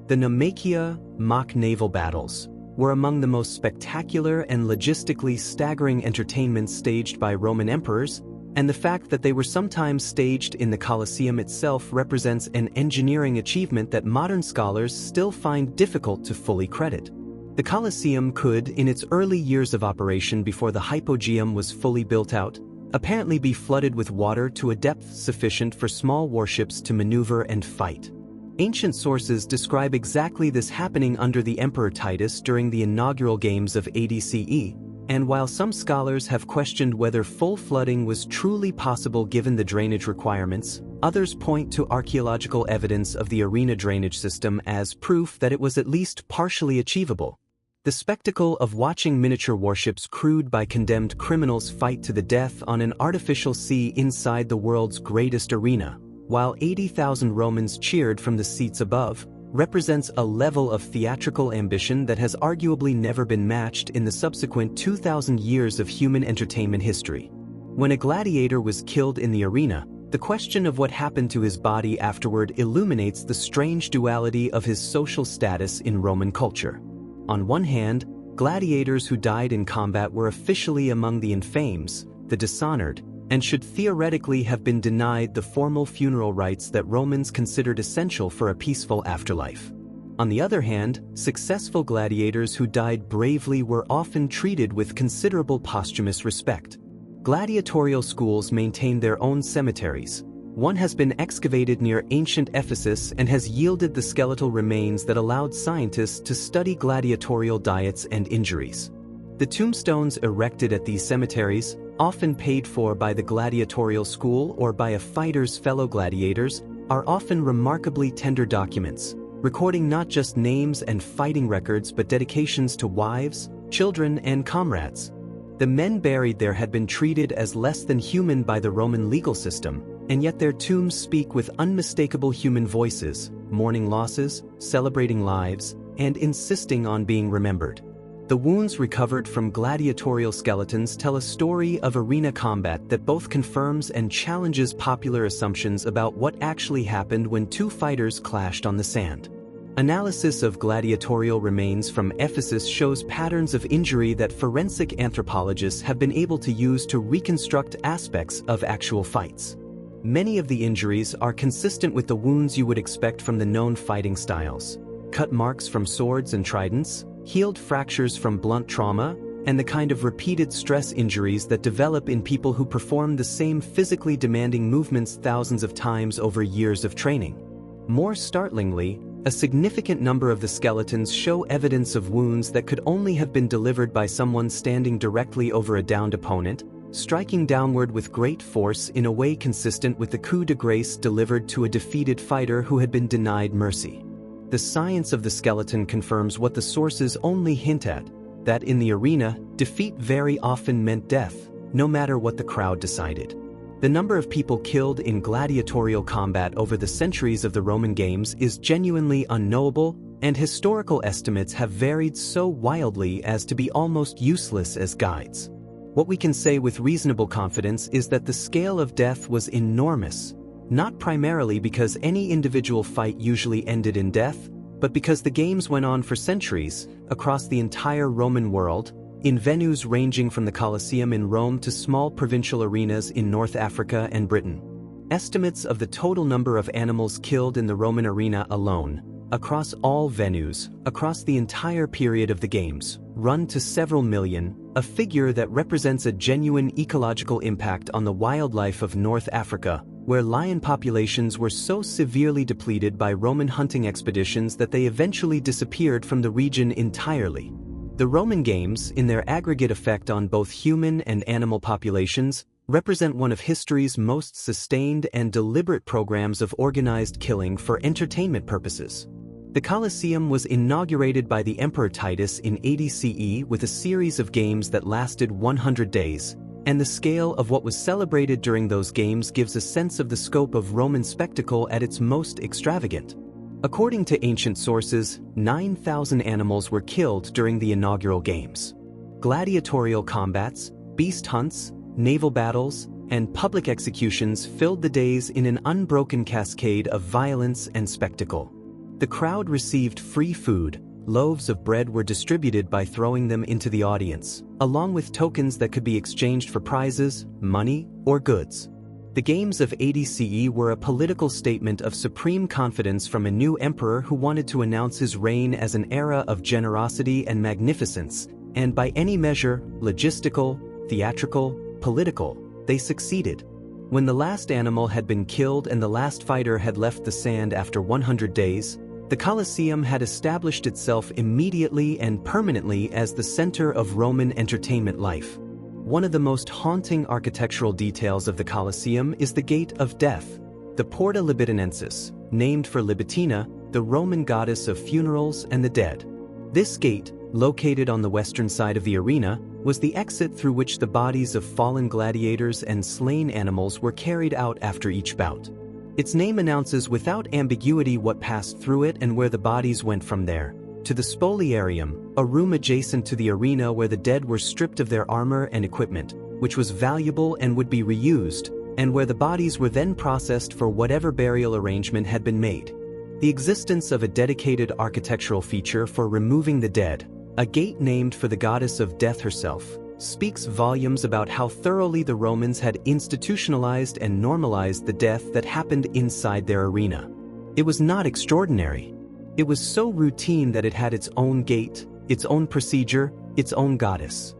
The Naumachia mock naval battles were among the most spectacular and logistically staggering entertainments staged by Roman emperors, and the fact that they were sometimes staged in the Colosseum itself represents an engineering achievement that modern scholars still find difficult to fully credit. The Colosseum could, in its early years of operation before the hypogeum was fully built out, apparently be flooded with water to a depth sufficient for small warships to maneuver and fight. Ancient sources describe exactly this happening under the Emperor Titus during the inaugural games of AD CE, and while some scholars have questioned whether full flooding was truly possible given the drainage requirements, others point to archaeological evidence of the arena drainage system as proof that it was at least partially achievable. The spectacle of watching miniature warships crewed by condemned criminals fight to the death on an artificial sea inside the world's greatest arena, while 80,000 Romans cheered from the seats above, represents a level of theatrical ambition that has arguably never been matched in the subsequent 2,000 years of human entertainment history. When a gladiator was killed in the arena, the question of what happened to his body afterward illuminates the strange duality of his social status in Roman culture. On one hand, gladiators who died in combat were officially among the infames, the dishonored, and should theoretically have been denied the formal funeral rites that Romans considered essential for a peaceful afterlife. On the other hand, successful gladiators who died bravely were often treated with considerable posthumous respect. Gladiatorial schools maintained their own cemeteries. One has been excavated near ancient Ephesus and has yielded the skeletal remains that allowed scientists to study gladiatorial diets and injuries. The tombstones erected at these cemeteries, often paid for by the gladiatorial school or by a fighter's fellow gladiators, are often remarkably tender documents, recording not just names and fighting records but dedications to wives, children, and comrades. The men buried there had been treated as less than human by the Roman legal system, and yet their tombs speak with unmistakable human voices, mourning losses, celebrating lives, and insisting on being remembered. The wounds recovered from gladiatorial skeletons tell a story of arena combat that both confirms and challenges popular assumptions about what actually happened when two fighters clashed on the sand. Analysis of gladiatorial remains from Ephesus shows patterns of injury that forensic anthropologists have been able to use to reconstruct aspects of actual fights. Many of the injuries are consistent with the wounds you would expect from the known fighting styles: cut marks from swords and tridents, healed fractures from blunt trauma, and the kind of repeated stress injuries that develop in people who perform the same physically demanding movements thousands of times over years of training. More startlingly, a significant number of the skeletons show evidence of wounds that could only have been delivered by someone standing directly over a downed opponent, striking downward with great force in a way consistent with the coup de grace delivered to a defeated fighter who had been denied mercy. The science of the skeleton confirms what the sources only hint at, that in the arena, defeat very often meant death, no matter what the crowd decided. The number of people killed in gladiatorial combat over the centuries of the Roman games is genuinely unknowable, and historical estimates have varied so wildly as to be almost useless as guides. What we can say with reasonable confidence is that the scale of death was enormous, not primarily because any individual fight usually ended in death, but because the games went on for centuries, across the entire Roman world, in venues ranging from the Colosseum in Rome to small provincial arenas in North Africa and Britain. Estimates of the total number of animals killed in the Roman arena alone, across all venues, across the entire period of the games, run to several million, a figure that represents a genuine ecological impact on the wildlife of North Africa, where lion populations were so severely depleted by Roman hunting expeditions that they eventually disappeared from the region entirely. The Roman games, in their aggregate effect on both human and animal populations, represent one of history's most sustained and deliberate programs of organized killing for entertainment purposes. The Colosseum was inaugurated by the Emperor Titus in 80 CE with a series of games that lasted 100 days, and the scale of what was celebrated during those games gives a sense of the scope of Roman spectacle at its most extravagant. According to ancient sources, 9,000 animals were killed during the inaugural games. Gladiatorial combats, beast hunts, naval battles, and public executions filled the days in an unbroken cascade of violence and spectacle. The crowd received free food. Loaves of bread were distributed by throwing them into the audience, along with tokens that could be exchanged for prizes, money, or goods. The games of 80 CE were a political statement of supreme confidence from a new emperor who wanted to announce his reign as an era of generosity and magnificence, and by any measure, logistical, theatrical, political, they succeeded. When the last animal had been killed and the last fighter had left the sand after 100 days, the Colosseum had established itself immediately and permanently as the center of Roman entertainment life. One of the most haunting architectural details of the Colosseum is the Gate of Death, the Porta Libitinensis, named for Libitina, the Roman goddess of funerals and the dead. This gate, located on the western side of the arena, was the exit through which the bodies of fallen gladiators and slain animals were carried out after each bout. Its name announces without ambiguity what passed through it and where the bodies went from there. To the Spoliarium, a room adjacent to the arena where the dead were stripped of their armor and equipment, which was valuable and would be reused, and where the bodies were then processed for whatever burial arrangement had been made. The existence of a dedicated architectural feature for removing the dead, a gate named for the goddess of death herself, speaks volumes about how thoroughly the Romans had institutionalized and normalized the death that happened inside their arena. It was not extraordinary. It was so routine that it had its own gate, its own procedure, its own goddess.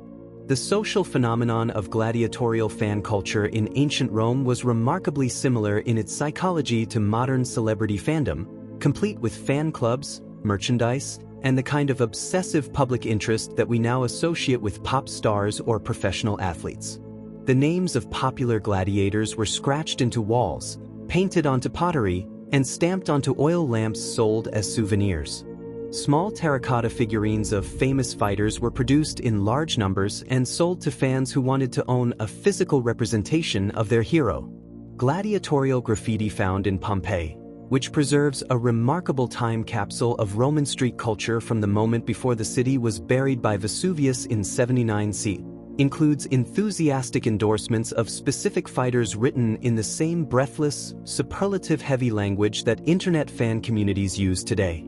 The social phenomenon of gladiatorial fan culture in ancient Rome was remarkably similar in its psychology to modern celebrity fandom, complete with fan clubs, merchandise, and the kind of obsessive public interest that we now associate with pop stars or professional athletes. The names of popular gladiators were scratched into walls, painted onto pottery, and stamped onto oil lamps sold as souvenirs. Small terracotta figurines of famous fighters were produced in large numbers and sold to fans who wanted to own a physical representation of their hero. Gladiatorial graffiti found in Pompeii, which preserves a remarkable time capsule of Roman street culture from the moment before the city was buried by Vesuvius in 79 CE, includes enthusiastic endorsements of specific fighters written in the same breathless, superlative-heavy language that internet fan communities use today.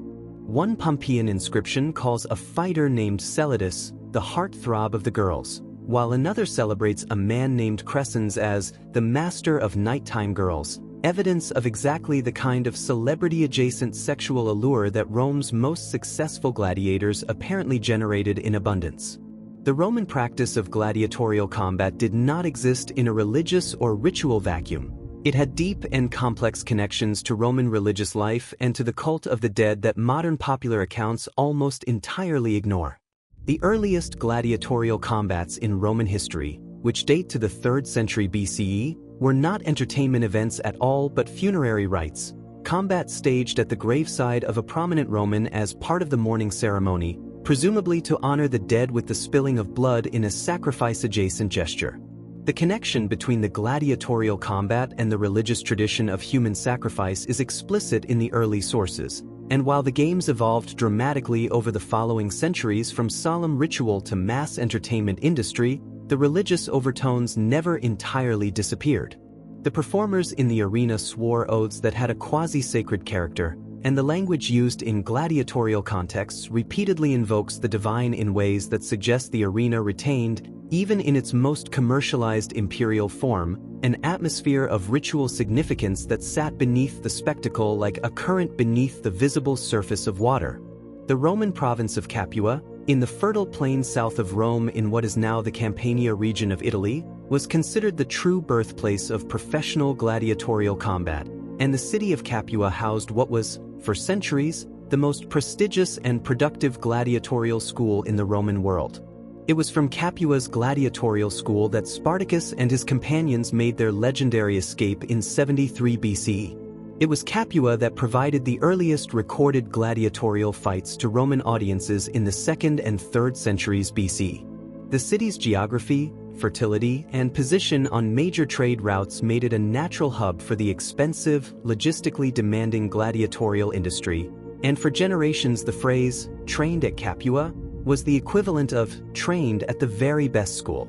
One Pompeian inscription calls a fighter named Celitus the heartthrob of the girls, while another celebrates a man named Crescens as the master of nighttime girls, evidence of exactly the kind of celebrity-adjacent sexual allure that Rome's most successful gladiators apparently generated in abundance. The Roman practice of gladiatorial combat did not exist in a religious or ritual vacuum. It had deep and complex connections to Roman religious life and to the cult of the dead that modern popular accounts almost entirely ignore. The earliest gladiatorial combats in Roman history, which date to the 3rd century BCE, were not entertainment events at all but funerary rites, combat staged at the graveside of a prominent Roman as part of the mourning ceremony, presumably to honor the dead with the spilling of blood in a sacrifice-adjacent gesture. The connection between the gladiatorial combat and the religious tradition of human sacrifice is explicit in the early sources, and while the games evolved dramatically over the following centuries from solemn ritual to mass entertainment industry, the religious overtones never entirely disappeared. The performers in the arena swore oaths that had a quasi-sacred character, and the language used in gladiatorial contexts repeatedly invokes the divine in ways that suggest the arena retained, even in its most commercialized imperial form, an atmosphere of ritual significance that sat beneath the spectacle like a current beneath the visible surface of water. The Roman province of Capua, in the fertile plain south of Rome in what is now the Campania region of Italy, was considered the true birthplace of professional gladiatorial combat, and the city of Capua housed what was, for centuries, the most prestigious and productive gladiatorial school in the Roman world. It was from Capua's gladiatorial school that Spartacus and his companions made their legendary escape in 73 BCE. It was Capua that provided the earliest recorded gladiatorial fights to Roman audiences in the 2nd and 3rd centuries BC. The city's geography, fertility, and position on major trade routes made it a natural hub for the expensive, logistically demanding gladiatorial industry, and for generations the phrase, "trained at Capua," was the equivalent of "trained at the very best school."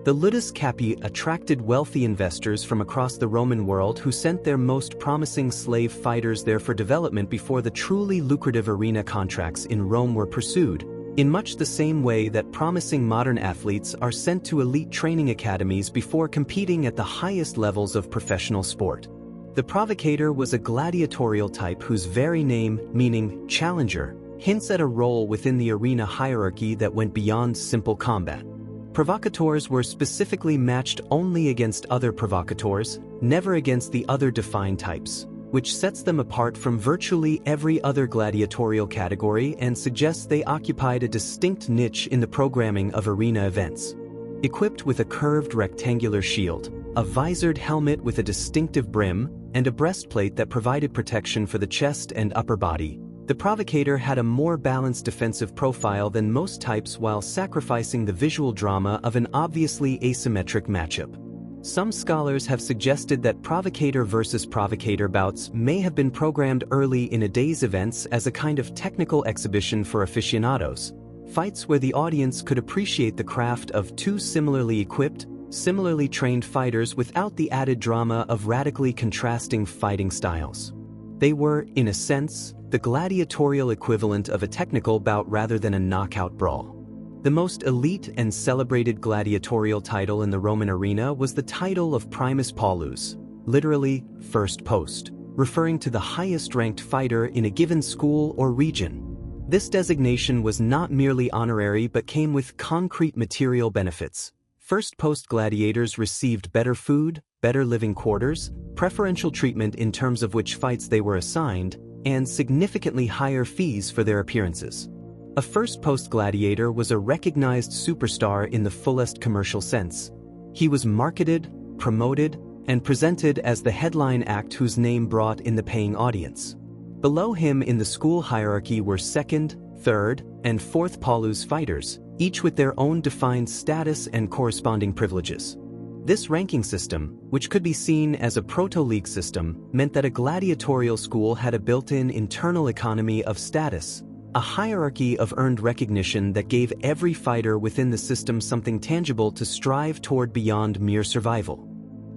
The Ludus Capii attracted wealthy investors from across the Roman world who sent their most promising slave fighters there for development before the truly lucrative arena contracts in Rome were pursued, in much the same way that promising modern athletes are sent to elite training academies before competing at the highest levels of professional sport. The provocator was a gladiatorial type whose very name, meaning challenger, hints at a role within the arena hierarchy that went beyond simple combat. Provocateurs were specifically matched only against other provocateurs, never against the other defined types, which sets them apart from virtually every other gladiatorial category and suggests they occupied a distinct niche in the programming of arena events. Equipped with a curved rectangular shield, a visored helmet with a distinctive brim, and a breastplate that provided protection for the chest and upper body, the provocator had a more balanced defensive profile than most types while sacrificing the visual drama of an obviously asymmetric matchup. Some scholars have suggested that provocator versus provocator bouts may have been programmed early in a day's events as a kind of technical exhibition for aficionados, fights where the audience could appreciate the craft of two similarly equipped, similarly trained fighters without the added drama of radically contrasting fighting styles. They were, in a sense, the gladiatorial equivalent of a technical bout rather than a knockout brawl. The most elite and celebrated gladiatorial title in the Roman arena was the title of Primus Paulus, literally, first post, referring to the highest-ranked fighter in a given school or region. This designation was not merely honorary but came with concrete material benefits. First-post gladiators received better food, better living quarters, preferential treatment in terms of which fights they were assigned, and significantly higher fees for their appearances. A first-post gladiator was a recognized superstar in the fullest commercial sense. He was marketed, promoted, and presented as the headline act whose name brought in the paying audience. Below him in the school hierarchy were second, third, and fourth Paulus fighters, each with their own defined status and corresponding privileges. This ranking system, which could be seen as a proto-league system, meant that a gladiatorial school had a built-in internal economy of status, a hierarchy of earned recognition that gave every fighter within the system something tangible to strive toward beyond mere survival.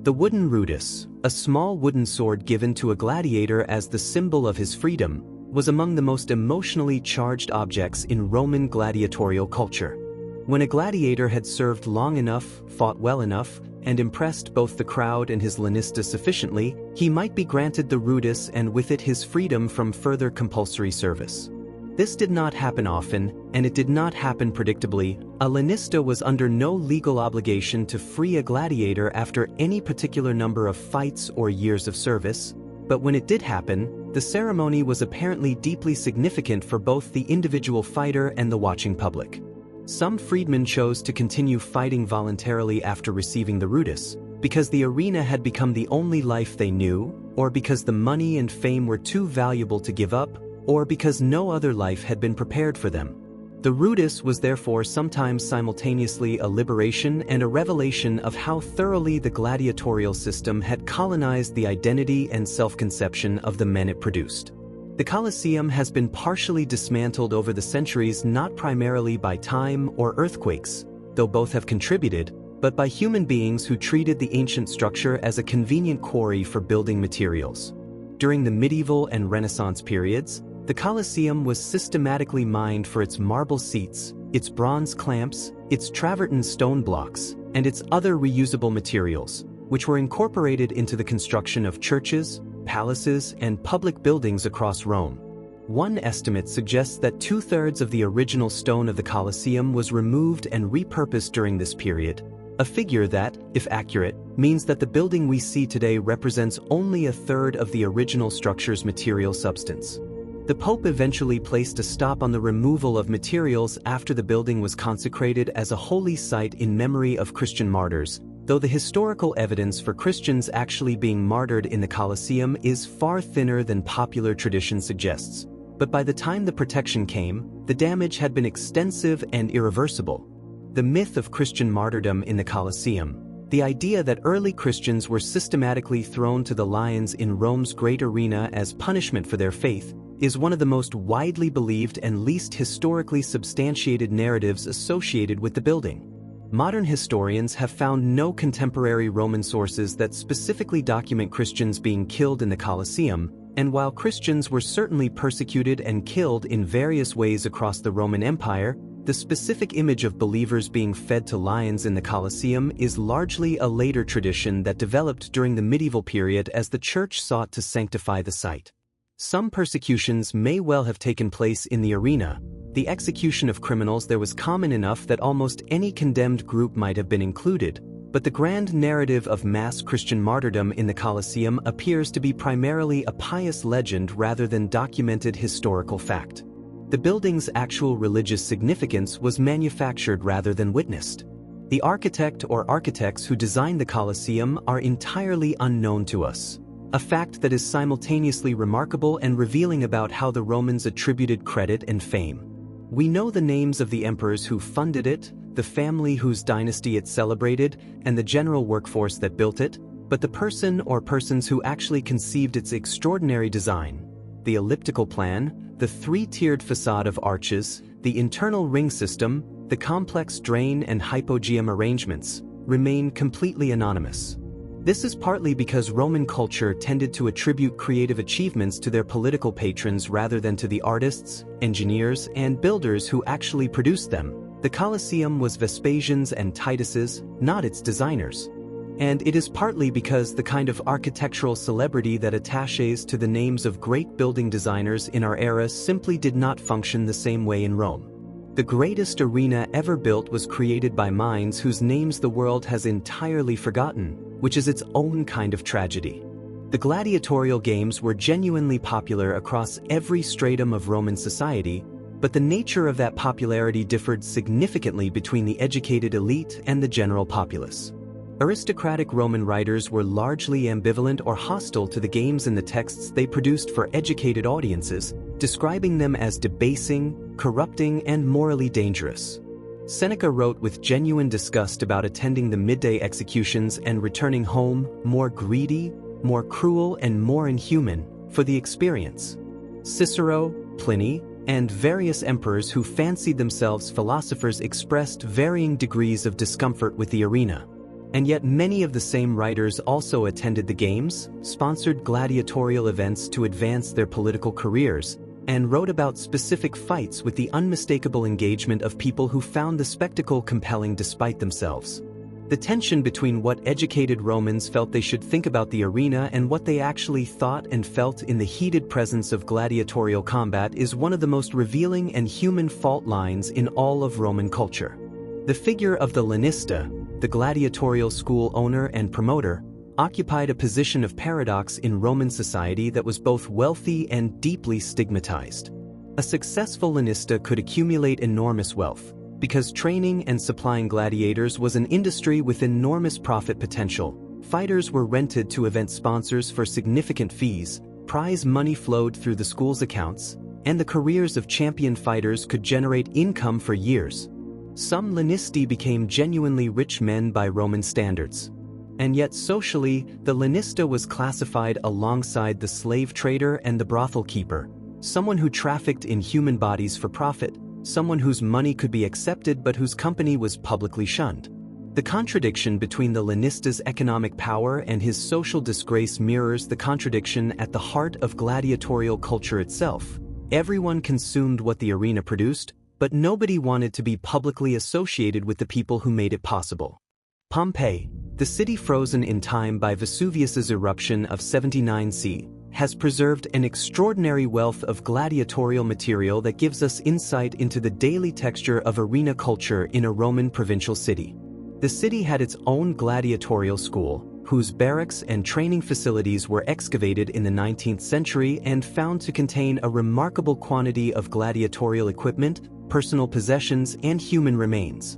The wooden rudis, a small wooden sword given to a gladiator as the symbol of his freedom, was among the most emotionally charged objects in Roman gladiatorial culture. When a gladiator had served long enough, fought well enough, and impressed both the crowd and his lanista sufficiently, he might be granted the rudis and with it his freedom from further compulsory service. This did not happen often, and it did not happen predictably. A lanista was under no legal obligation to free a gladiator after any particular number of fights or years of service, but when it did happen, the ceremony was apparently deeply significant for both the individual fighter and the watching public. Some freedmen chose to continue fighting voluntarily after receiving the rudis, because the arena had become the only life they knew, or because the money and fame were too valuable to give up, or because no other life had been prepared for them. The rudis was therefore sometimes simultaneously a liberation and a revelation of how thoroughly the gladiatorial system had colonized the identity and self-conception of the men it produced. The Colosseum has been partially dismantled over the centuries not primarily by time or earthquakes, though both have contributed, but by human beings who treated the ancient structure as a convenient quarry for building materials. During the medieval and Renaissance periods, the Colosseum was systematically mined for its marble seats, its bronze clamps, its travertine stone blocks, and its other reusable materials, which were incorporated into the construction of churches, palaces, and public buildings across Rome. One estimate suggests that 2/3 of the original stone of the Colosseum was removed and repurposed during this period, a figure that, if accurate, means that the building we see today represents only 1/3 of the original structure's material substance. The Pope eventually placed a stop on the removal of materials after the building was consecrated as a holy site in memory of Christian martyrs, though the historical evidence for Christians actually being martyred in the Colosseum is far thinner than popular tradition suggests. But by the time the protection came, the damage had been extensive and irreversible. The myth of Christian martyrdom in the Colosseum, the idea that early Christians were systematically thrown to the lions in Rome's great arena as punishment for their faith, is one of the most widely believed and least historically substantiated narratives associated with the building. Modern historians have found no contemporary Roman sources that specifically document Christians being killed in the Colosseum, and while Christians were certainly persecuted and killed in various ways across the Roman Empire, the specific image of believers being fed to lions in the Colosseum is largely a later tradition that developed during the medieval period as the Church sought to sanctify the site. Some persecutions may well have taken place in the arena. The execution of criminals there was common enough that almost any condemned group might have been included, but the grand narrative of mass Christian martyrdom in the Colosseum appears to be primarily a pious legend rather than documented historical fact. The building's actual religious significance was manufactured rather than witnessed. The architect or architects who designed the Colosseum are entirely unknown to us, a fact that is simultaneously remarkable and revealing about how the Romans attributed credit and fame. We know the names of the emperors who funded it, the family whose dynasty it celebrated, and the general workforce that built it, but the person or persons who actually conceived its extraordinary design, the elliptical plan, the three-tiered facade of arches, the internal ring system, the complex drain and hypogeum arrangements, remain completely anonymous. This is partly because Roman culture tended to attribute creative achievements to their political patrons rather than to the artists, engineers, and builders who actually produced them. The Colosseum was Vespasian's and Titus's, not its designers. And it is partly because the kind of architectural celebrity that attaches to the names of great building designers in our era simply did not function the same way in Rome. The greatest arena ever built was created by minds whose names the world has entirely forgotten, which is its own kind of tragedy. The gladiatorial games were genuinely popular across every stratum of Roman society, but the nature of that popularity differed significantly between the educated elite and the general populace. Aristocratic Roman writers were largely ambivalent or hostile to the games in the texts they produced for educated audiences, describing them as debasing, corrupting, and morally dangerous. Seneca wrote with genuine disgust about attending the midday executions and returning home more greedy, more cruel, and more inhuman for the experience. Cicero, Pliny, and various emperors who fancied themselves philosophers expressed varying degrees of discomfort with the arena. And yet many of the same writers also attended the games, sponsored gladiatorial events to advance their political careers, and wrote about specific fights with the unmistakable engagement of people who found the spectacle compelling despite themselves. The tension between what educated Romans felt they should think about the arena and what they actually thought and felt in the heated presence of gladiatorial combat is one of the most revealing and human fault lines in all of Roman culture. The figure of the lanista, the gladiatorial school owner and promoter, occupied a position of paradox in Roman society that was both wealthy and deeply stigmatized. A successful lanista could accumulate enormous wealth, because training and supplying gladiators was an industry with enormous profit potential. Fighters were rented to event sponsors for significant fees, prize money flowed through the school's accounts, and the careers of champion fighters could generate income for years. Some lanisti became genuinely rich men by Roman standards. And yet socially, the lanista was classified alongside the slave trader and the brothel keeper, someone who trafficked in human bodies for profit, someone whose money could be accepted but whose company was publicly shunned. The contradiction between the lanista's economic power and his social disgrace mirrors the contradiction at the heart of gladiatorial culture itself. Everyone consumed what the arena produced, but nobody wanted to be publicly associated with the people who made it possible. Pompeii, the city frozen in time by Vesuvius's eruption of 79 C, has preserved an extraordinary wealth of gladiatorial material that gives us insight into the daily texture of arena culture in a Roman provincial city. The city had its own gladiatorial school, whose barracks and training facilities were excavated in the 19th century and found to contain a remarkable quantity of gladiatorial equipment, personal possessions, and human remains.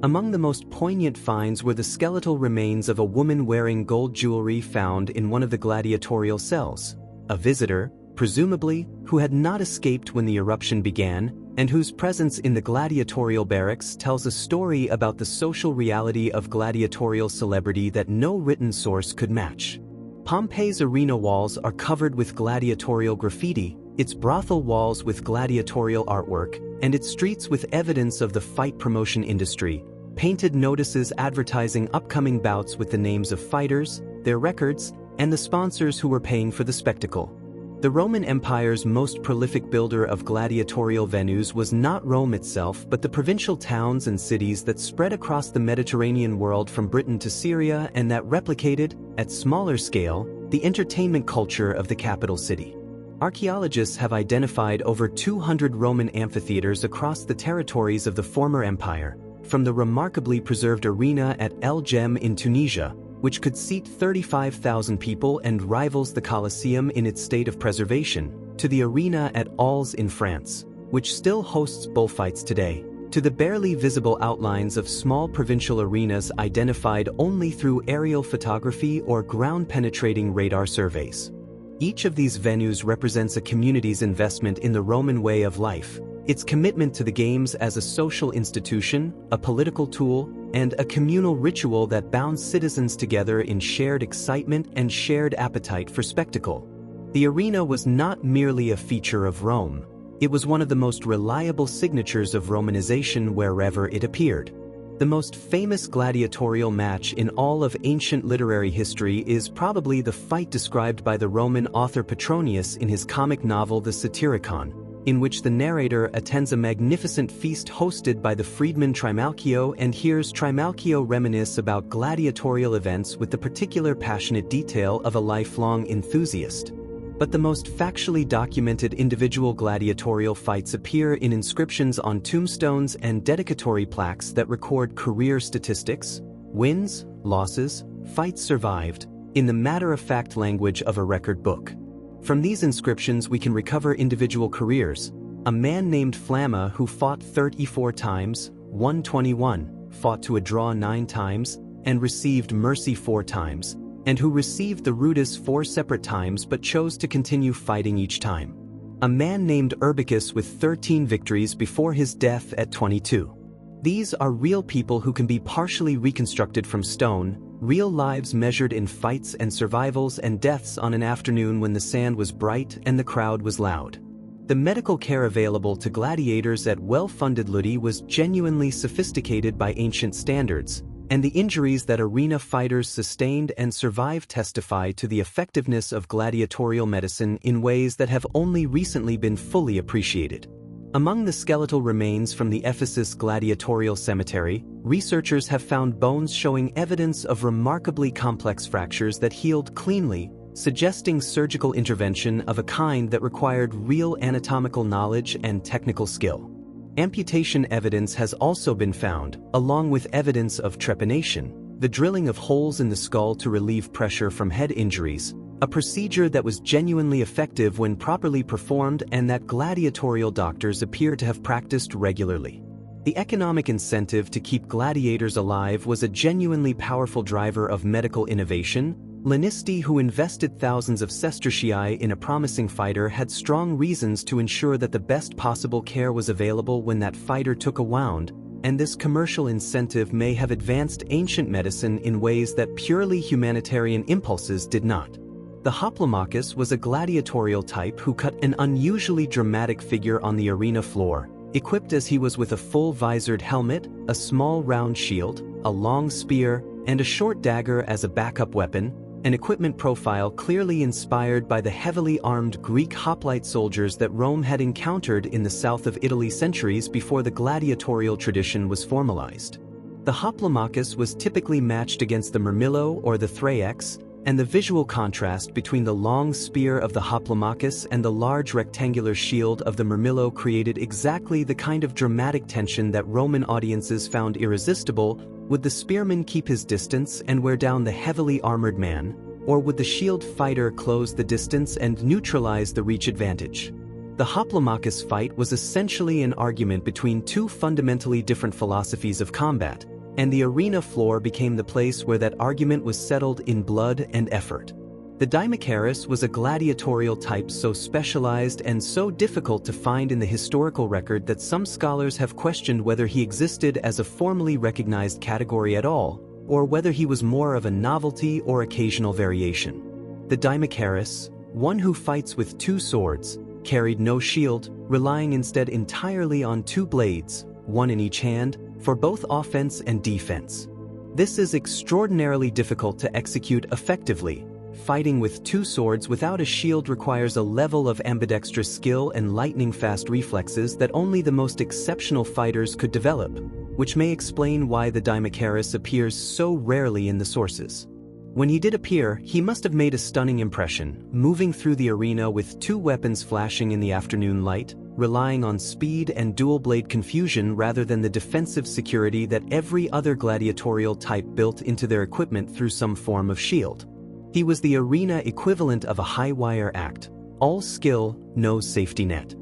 Among the most poignant finds were the skeletal remains of a woman wearing gold jewelry found in one of the gladiatorial cells. A visitor, presumably, who had not escaped when the eruption began, and whose presence in the gladiatorial barracks tells a story about the social reality of gladiatorial celebrity that no written source could match. Pompeii's arena walls are covered with gladiatorial graffiti, its brothel walls with gladiatorial artwork, and its streets with evidence of the fight promotion industry, painted notices advertising upcoming bouts with the names of fighters, their records, and the sponsors who were paying for the spectacle. The Roman Empire's most prolific builder of gladiatorial venues was not Rome itself but the provincial towns and cities that spread across the Mediterranean world from Britain to Syria and that replicated, at smaller scale, the entertainment culture of the capital city. Archaeologists have identified over 200 Roman amphitheaters across the territories of the former empire, from the remarkably preserved arena at El Jem in Tunisia, which could seat 35,000 people and rivals the Colosseum in its state of preservation, to the arena at Arles in France, which still hosts bullfights today, to the barely visible outlines of small provincial arenas identified only through aerial photography or ground-penetrating radar surveys. Each of these venues represents a community's investment in the Roman way of life, its commitment to the games as a social institution, a political tool, and a communal ritual that bound citizens together in shared excitement and shared appetite for spectacle. The arena was not merely a feature of Rome. It was one of the most reliable signatures of Romanization wherever it appeared. The most famous gladiatorial match in all of ancient literary history is probably the fight described by the Roman author Petronius in his comic novel The Satyricon, in which the narrator attends a magnificent feast hosted by the freedman Trimalchio and hears Trimalchio reminisce about gladiatorial events with the particular passionate detail of a lifelong enthusiast. But the most factually documented individual gladiatorial fights appear in inscriptions on tombstones and dedicatory plaques that record career statistics, wins, losses, fights survived, in the matter-of-fact language of a record book. From these inscriptions we can recover individual careers. A man named Flamma who fought 34 times, won 21, fought to a draw 9 times, and received mercy 4 times, and who received the rudis 4 separate times but chose to continue fighting each time. A man named Urbicus with 13 victories before his death at 22. These are real people who can be partially reconstructed from stone, real lives measured in fights and survivals and deaths on an afternoon when the sand was bright and the crowd was loud. The medical care available to gladiators at well-funded Ludi was genuinely sophisticated by ancient standards, and the injuries that arena fighters sustained and survived testify to the effectiveness of gladiatorial medicine in ways that have only recently been fully appreciated. Among the skeletal remains from the Ephesus gladiatorial cemetery, researchers have found bones showing evidence of remarkably complex fractures that healed cleanly, suggesting surgical intervention of a kind that required real anatomical knowledge and technical skill. Amputation evidence has also been found, along with evidence of trepanation, the drilling of holes in the skull to relieve pressure from head injuries, a procedure that was genuinely effective when properly performed and that gladiatorial doctors appear to have practiced regularly. The economic incentive to keep gladiators alive was a genuinely powerful driver of medical innovation. Lanisti, who invested thousands of sestertii in a promising fighter, had strong reasons to ensure that the best possible care was available when that fighter took a wound, and this commercial incentive may have advanced ancient medicine in ways that purely humanitarian impulses did not. The Hoplomachus was a gladiatorial type who cut an unusually dramatic figure on the arena floor, equipped as he was with a full-visored helmet, a small round shield, a long spear, and a short dagger as a backup weapon, an equipment profile clearly inspired by the heavily armed Greek hoplite soldiers that Rome had encountered in the south of Italy centuries before the gladiatorial tradition was formalized. The Hoplomachus was typically matched against the Murmillo or the Thraex, and the visual contrast between the long spear of the Hoplomachus and the large rectangular shield of the Murmillo created exactly the kind of dramatic tension that Roman audiences found irresistible. Would the spearman keep his distance and wear down the heavily armored man, or would the shield fighter close the distance and neutralize the reach advantage? The Hoplomachus fight was essentially an argument between two fundamentally different philosophies of combat, and the arena floor became the place where that argument was settled in blood and effort. The Dimachus was a gladiatorial type so specialized and so difficult to find in the historical record that some scholars have questioned whether he existed as a formally recognized category at all, or whether he was more of a novelty or occasional variation. The Dimachus, one who fights with two swords, carried no shield, relying instead entirely on two blades, one in each hand, for both offense and defense. This is extraordinarily difficult to execute effectively. Fighting with two swords without a shield requires a level of ambidextrous skill and lightning-fast reflexes that only the most exceptional fighters could develop, which may explain why the Dimachus appears so rarely in the sources. When he did appear, he must have made a stunning impression, moving through the arena with two weapons flashing in the afternoon light, relying on speed and dual-blade confusion rather than the defensive security that every other gladiatorial type built into their equipment through some form of shield. He was the arena equivalent of a high-wire act, all skill, no safety net.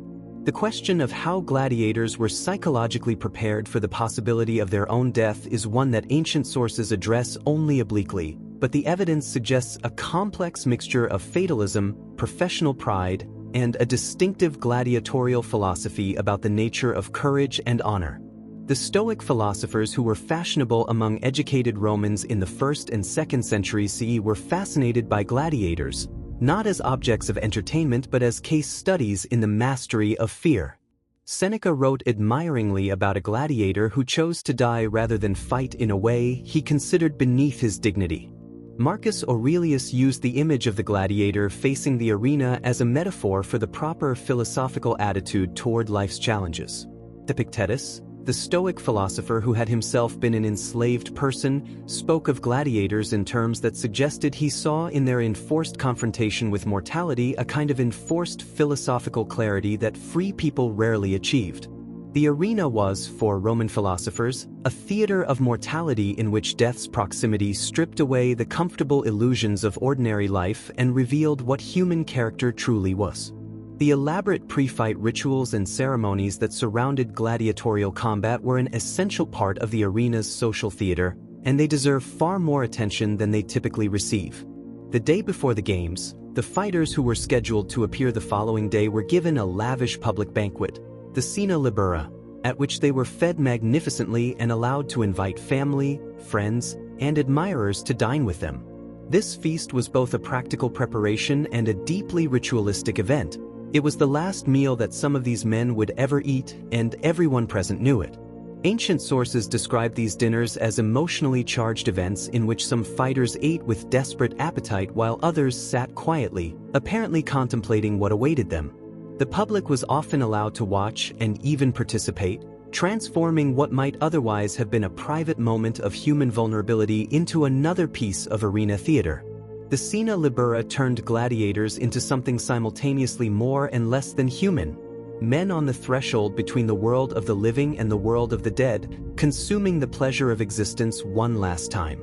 The question of how gladiators were psychologically prepared for the possibility of their own death is one that ancient sources address only obliquely, but the evidence suggests a complex mixture of fatalism, professional pride, and a distinctive gladiatorial philosophy about the nature of courage and honor. The Stoic philosophers who were fashionable among educated Romans in the 1st and 2nd centuries CE were fascinated by gladiators, not as objects of entertainment but as case studies in the mastery of fear. Seneca wrote admiringly about a gladiator who chose to die rather than fight in a way he considered beneath his dignity. Marcus Aurelius used the image of the gladiator facing the arena as a metaphor for the proper philosophical attitude toward life's challenges. Epictetus, the Stoic philosopher who had himself been an enslaved person, spoke of gladiators in terms that suggested he saw in their enforced confrontation with mortality a kind of enforced philosophical clarity that free people rarely achieved. The arena was, for Roman philosophers, a theater of mortality in which death's proximity stripped away the comfortable illusions of ordinary life and revealed what human character truly was. The elaborate pre-fight rituals and ceremonies that surrounded gladiatorial combat were an essential part of the arena's social theater, and they deserve far more attention than they typically receive. The day before the games, the fighters who were scheduled to appear the following day were given a lavish public banquet, the Cena Libera, at which they were fed magnificently and allowed to invite family, friends, and admirers to dine with them. This feast was both a practical preparation and a deeply ritualistic event. It was the last meal that some of these men would ever eat, and everyone present knew it. Ancient sources describe these dinners as emotionally charged events in which some fighters ate with desperate appetite while others sat quietly, apparently contemplating what awaited them. The public was often allowed to watch and even participate, transforming what might otherwise have been a private moment of human vulnerability into another piece of arena theater. The Cena Libera turned gladiators into something simultaneously more and less than human, men on the threshold between the world of the living and the world of the dead, consuming the pleasure of existence one last time.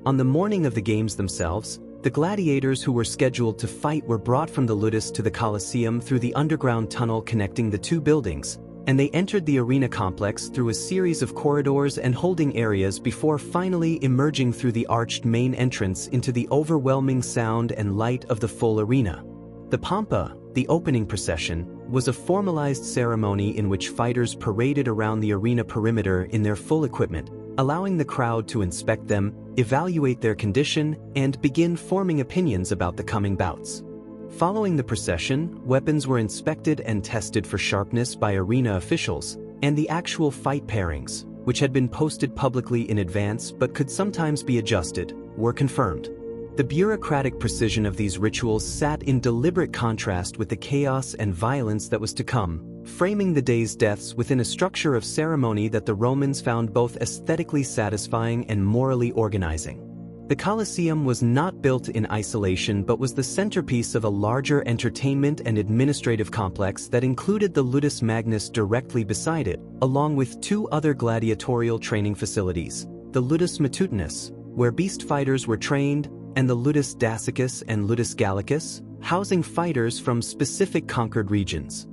On the morning of the games themselves, the gladiators who were scheduled to fight were brought from the Ludus to the Colosseum through the underground tunnel connecting the two buildings, and they entered the arena complex through a series of corridors and holding areas before finally emerging through the arched main entrance into the overwhelming sound and light of the full arena. The Pampa, the opening procession, was a formalized ceremony in which fighters paraded around the arena perimeter in their full equipment, allowing the crowd to inspect them, evaluate their condition, and begin forming opinions about the coming bouts. Following the procession, weapons were inspected and tested for sharpness by arena officials, and the actual fight pairings, which had been posted publicly in advance but could sometimes be adjusted, were confirmed. The bureaucratic precision of these rituals sat in deliberate contrast with the chaos and violence that was to come, framing the day's deaths within a structure of ceremony that the Romans found both aesthetically satisfying and morally organizing. The Colosseum was not built in isolation but was the centerpiece of a larger entertainment and administrative complex that included the Ludus Magnus directly beside it, along with two other gladiatorial training facilities, the Ludus Matutinus, where beast fighters were trained, and the Ludus Dacicus and Ludus Gallicus, housing fighters from specific conquered regions.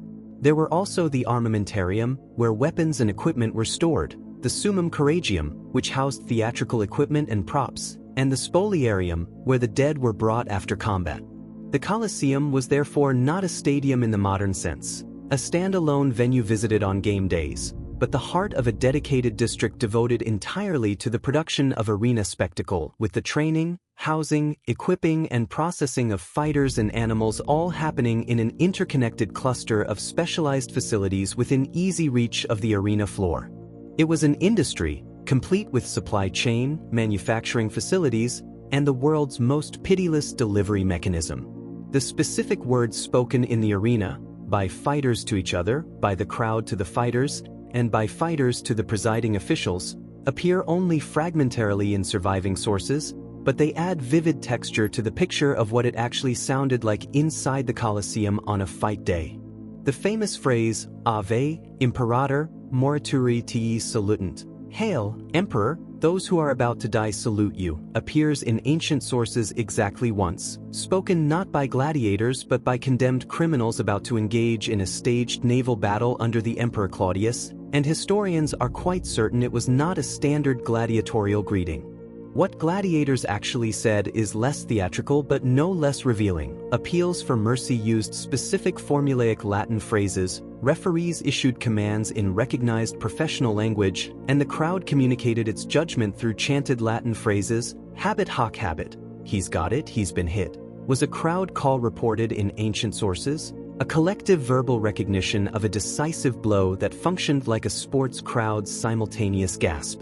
There were also the armamentarium, where weapons and equipment were stored, the summum coragium, which housed theatrical equipment and props, and the spoliarium, where the dead were brought after combat. The Colosseum was therefore not a stadium in the modern sense, a standalone venue visited on game days, but the heart of a dedicated district devoted entirely to the production of arena spectacle, with the training, housing, equipping, and processing of fighters and animals all happening in an interconnected cluster of specialized facilities within easy reach of the arena floor. It was an industry, complete with supply chain, manufacturing facilities, and the world's most pitiless delivery mechanism. The specific words spoken in the arena, by fighters to each other, by the crowd to the fighters, and by fighters to the presiding officials, appear only fragmentarily in surviving sources, but they add vivid texture to the picture of what it actually sounded like inside the Colosseum on a fight day. The famous phrase, Ave, Imperator, morituri tiis salutant, Hail, Emperor, those who are about to die salute you, appears in ancient sources exactly once, spoken not by gladiators but by condemned criminals about to engage in a staged naval battle under the Emperor Claudius, and historians are quite certain it was not a standard gladiatorial greeting. What gladiators actually said is less theatrical but no less revealing. Appeals for mercy used specific formulaic Latin phrases, referees issued commands in recognized professional language, and the crowd communicated its judgment through chanted Latin phrases. Habet hoc habet, he's got it, he's been hit, was a crowd call reported in ancient sources, a collective verbal recognition of a decisive blow that functioned like a sports crowd's simultaneous gasp.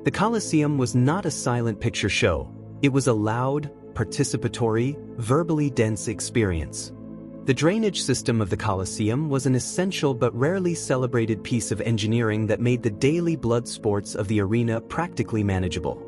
The Colosseum was not a silent picture show, it was a loud, participatory, verbally dense experience. The drainage system of the Colosseum was an essential but rarely celebrated piece of engineering that made the daily blood sports of the arena practically manageable.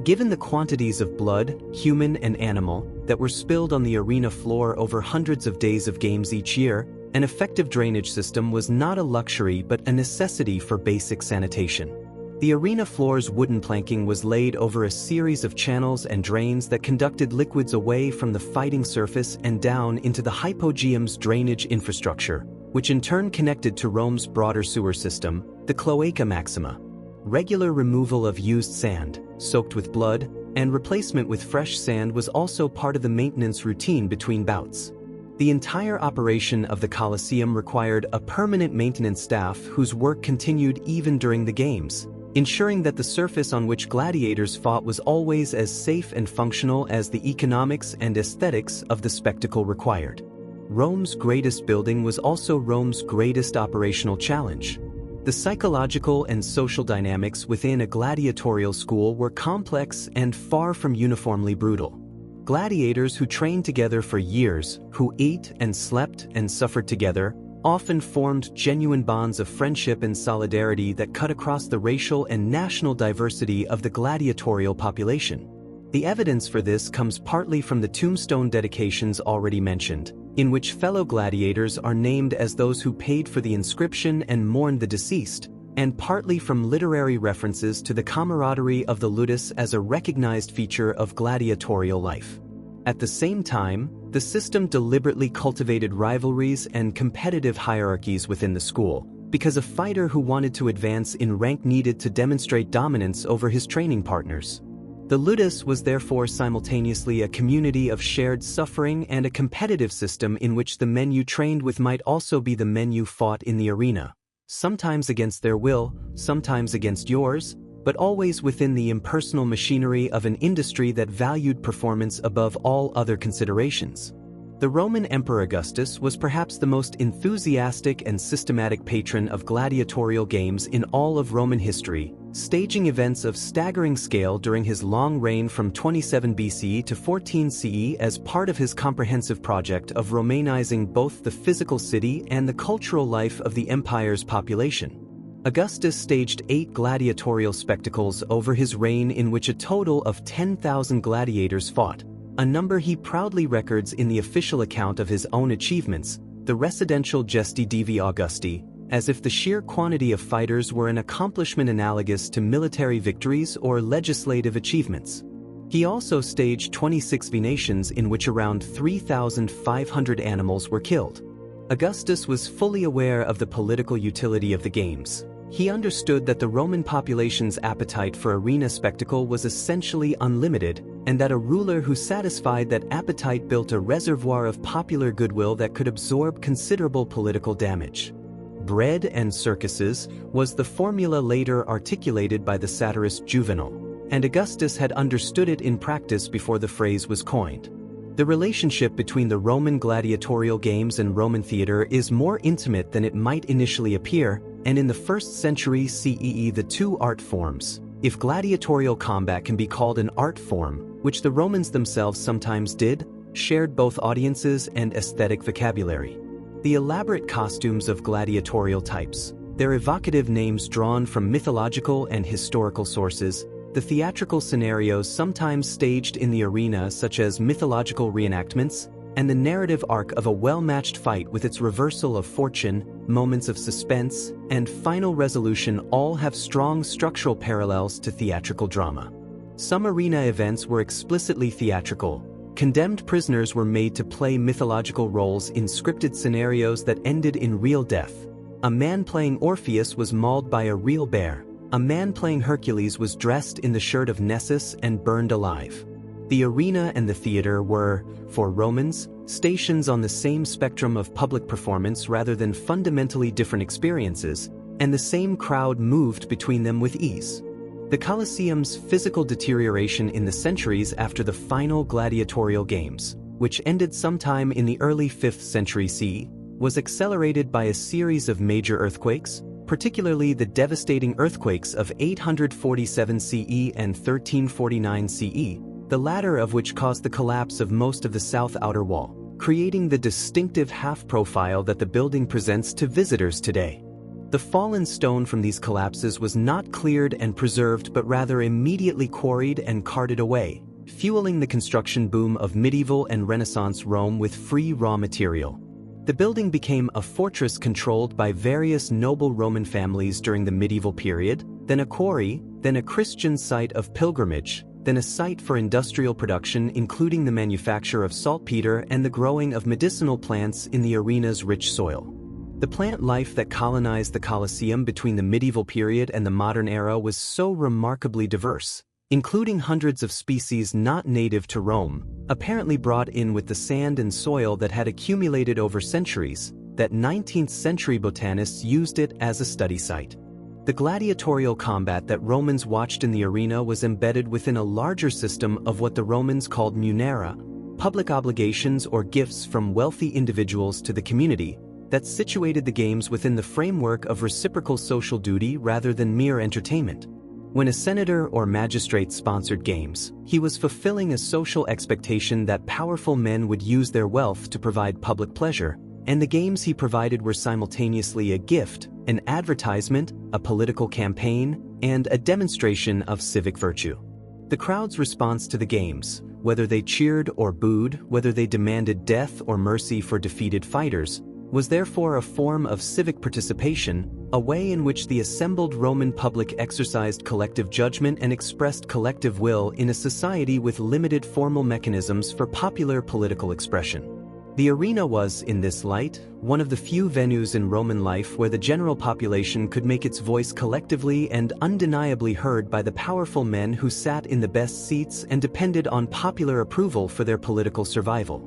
Given the quantities of blood, human and animal, that were spilled on the arena floor over hundreds of days of games each year, an effective drainage system was not a luxury but a necessity for basic sanitation. The arena floor's wooden planking was laid over a series of channels and drains that conducted liquids away from the fighting surface and down into the hypogeum's drainage infrastructure, which in turn connected to Rome's broader sewer system, the Cloaca Maxima. Regular removal of used sand, soaked with blood, and replacement with fresh sand was also part of the maintenance routine between bouts. The entire operation of the Colosseum required a permanent maintenance staff whose work continued even during the games, ensuring that the surface on which gladiators fought was always as safe and functional as the economics and aesthetics of the spectacle required. Rome's greatest building was also Rome's greatest operational challenge. The psychological and social dynamics within a gladiatorial school were complex and far from uniformly brutal. Gladiators who trained together for years, who ate and slept and suffered together, often formed genuine bonds of friendship and solidarity that cut across the racial and national diversity of the gladiatorial population. The evidence for this comes partly from the tombstone dedications already mentioned, in which fellow gladiators are named as those who paid for the inscription and mourned the deceased, and partly from literary references to the camaraderie of the ludus as a recognized feature of gladiatorial life. At the same time, the system deliberately cultivated rivalries and competitive hierarchies within the school, because a fighter who wanted to advance in rank needed to demonstrate dominance over his training partners. The ludus was therefore simultaneously a community of shared suffering and a competitive system in which the men you trained with might also be the men you fought in the arena, sometimes against their will, sometimes against yours, but always within the impersonal machinery of an industry that valued performance above all other considerations. The Roman Emperor Augustus was perhaps the most enthusiastic and systematic patron of gladiatorial games in all of Roman history, staging events of staggering scale during his long reign from 27 BCE to 14 CE as part of his comprehensive project of Romanizing both the physical city and the cultural life of the empire's population. Augustus staged 8 gladiatorial spectacles over his reign in which a total of 10,000 gladiators fought, a number he proudly records in the official account of his own achievements, the Residential Gesti Divi Augusti, as if the sheer quantity of fighters were an accomplishment analogous to military victories or legislative achievements. He also staged 26 venations in which around 3,500 animals were killed. Augustus was fully aware of the political utility of the games. He understood that the Roman population's appetite for arena spectacle was essentially unlimited, and that a ruler who satisfied that appetite built a reservoir of popular goodwill that could absorb considerable political damage. Bread and circuses was the formula later articulated by the satirist Juvenal, and Augustus had understood it in practice before the phrase was coined. The relationship between the Roman gladiatorial games and Roman theater is more intimate than it might initially appear, and in the 1st century CEE the two art forms, if gladiatorial combat can be called an art form, which the Romans themselves sometimes did, shared both audiences and aesthetic vocabulary. The elaborate costumes of gladiatorial types, their evocative names drawn from mythological and historical sources, the theatrical scenarios sometimes staged in the arena such as mythological reenactments, and the narrative arc of a well-matched fight with its reversal of fortune, moments of suspense, and final resolution all have strong structural parallels to theatrical drama. Some arena events were explicitly theatrical. Condemned prisoners were made to play mythological roles in scripted scenarios that ended in real death. A man playing Orpheus was mauled by a real bear. A man playing Hercules was dressed in the shirt of Nessus and burned alive. The arena and the theater were, for Romans, stations on the same spectrum of public performance rather than fundamentally different experiences, and the same crowd moved between them with ease. The Colosseum's physical deterioration in the centuries after the final gladiatorial games, which ended sometime in the early 5th century CE, was accelerated by a series of major earthquakes, particularly the devastating earthquakes of 847 CE and 1349 CE, the latter of which caused the collapse of most of the south outer wall, creating the distinctive half-profile that the building presents to visitors today. The fallen stone from these collapses was not cleared and preserved but rather immediately quarried and carted away, fueling the construction boom of medieval and Renaissance Rome with free raw material. The building became a fortress controlled by various noble Roman families during the medieval period, then a quarry, then a Christian site of pilgrimage, then a site for industrial production including the manufacture of saltpeter and the growing of medicinal plants in the arena's rich soil. The plant life that colonized the Colosseum between the medieval period and the modern era was so remarkably diverse, including hundreds of species not native to Rome, apparently brought in with the sand and soil that had accumulated over centuries, that 19th century botanists used it as a study site. The gladiatorial combat that Romans watched in the arena was embedded within a larger system of what the Romans called munera, public obligations or gifts from wealthy individuals to the community, that situated the games within the framework of reciprocal social duty rather than mere entertainment. When a senator or magistrate sponsored games, he was fulfilling a social expectation that powerful men would use their wealth to provide public pleasure, and the games he provided were simultaneously a gift, an advertisement, a political campaign, and a demonstration of civic virtue. The crowd's response to the games, whether they cheered or booed, whether they demanded death or mercy for defeated fighters, was therefore a form of civic participation, a way in which the assembled Roman public exercised collective judgment and expressed collective will in a society with limited formal mechanisms for popular political expression. The arena was, in this light, one of the few venues in Roman life where the general population could make its voice collectively and undeniably heard by the powerful men who sat in the best seats and depended on popular approval for their political survival.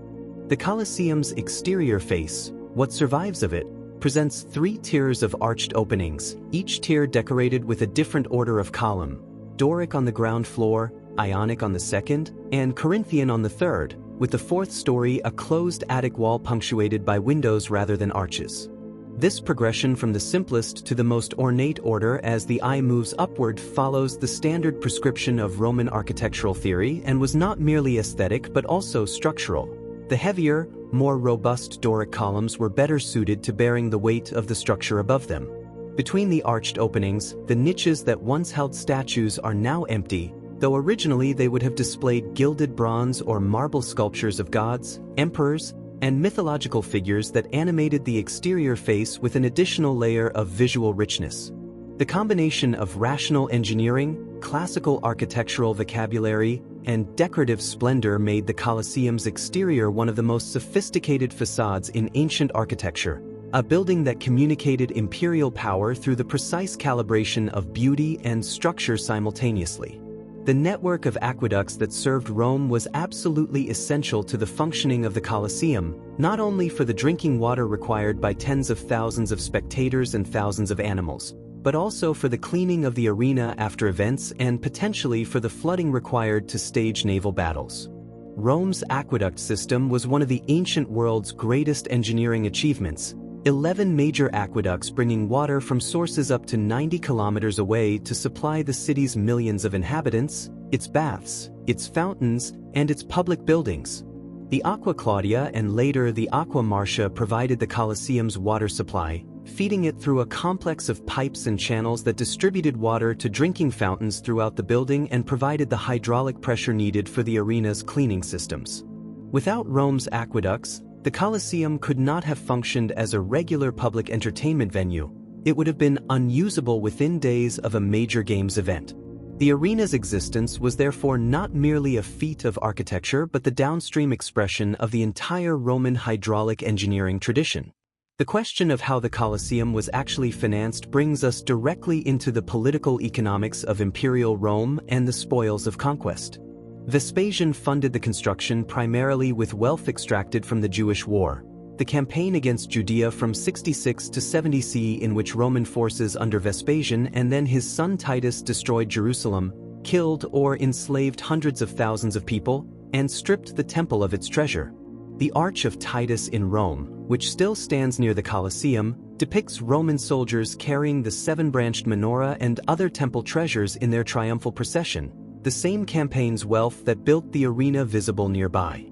The Colosseum's exterior face, what survives of it, presents 3 tiers of arched openings, each tier decorated with a different order of column: Doric on the ground floor, Ionic on the second, and Corinthian on the third, with the 4th story a closed attic wall punctuated by windows rather than arches. This progression from the simplest to the most ornate order as the eye moves upward follows the standard prescription of Roman architectural theory and was not merely aesthetic but also structural. The heavier, more robust Doric columns were better suited to bearing the weight of the structure above them. Between the arched openings, the niches that once held statues are now empty, though originally they would have displayed gilded bronze or marble sculptures of gods, emperors, and mythological figures that animated the exterior face with an additional layer of visual richness. The combination of rational engineering, classical architectural vocabulary, and decorative splendor made the Colosseum's exterior one of the most sophisticated facades in ancient architecture, a building that communicated imperial power through the precise calibration of beauty and structure simultaneously. The network of aqueducts that served Rome was absolutely essential to the functioning of the Colosseum, not only for the drinking water required by tens of thousands of spectators and thousands of animals, but also for the cleaning of the arena after events and potentially for the flooding required to stage naval battles. Rome's aqueduct system was one of the ancient world's greatest engineering achievements, 11 major aqueducts bringing water from sources up to 90 kilometers away to supply the city's millions of inhabitants, its baths, its fountains, and its public buildings. The Aqua Claudia and later the Aqua Marcia provided the Colosseum's water supply, feeding it through a complex of pipes and channels that distributed water to drinking fountains throughout the building and provided the hydraulic pressure needed for the arena's cleaning systems. Without Rome's aqueducts, the Colosseum could not have functioned as a regular public entertainment venue. It would have been unusable within days of a major games event. The arena's existence was therefore not merely a feat of architecture but the downstream expression of the entire Roman hydraulic engineering tradition. The question of how the Colosseum was actually financed brings us directly into the political economics of imperial Rome and the spoils of conquest. Vespasian funded the construction primarily with wealth extracted from the Jewish War, the campaign against Judea from 66 to 70 CE in which Roman forces under Vespasian and then his son Titus destroyed Jerusalem, killed or enslaved hundreds of thousands of people, and stripped the temple of its treasure. The Arch of Titus in Rome, which still stands near the Colosseum, depicts Roman soldiers carrying the seven-branched menorah and other temple treasures in their triumphal procession, the same campaign's wealth that built the arena visible nearby.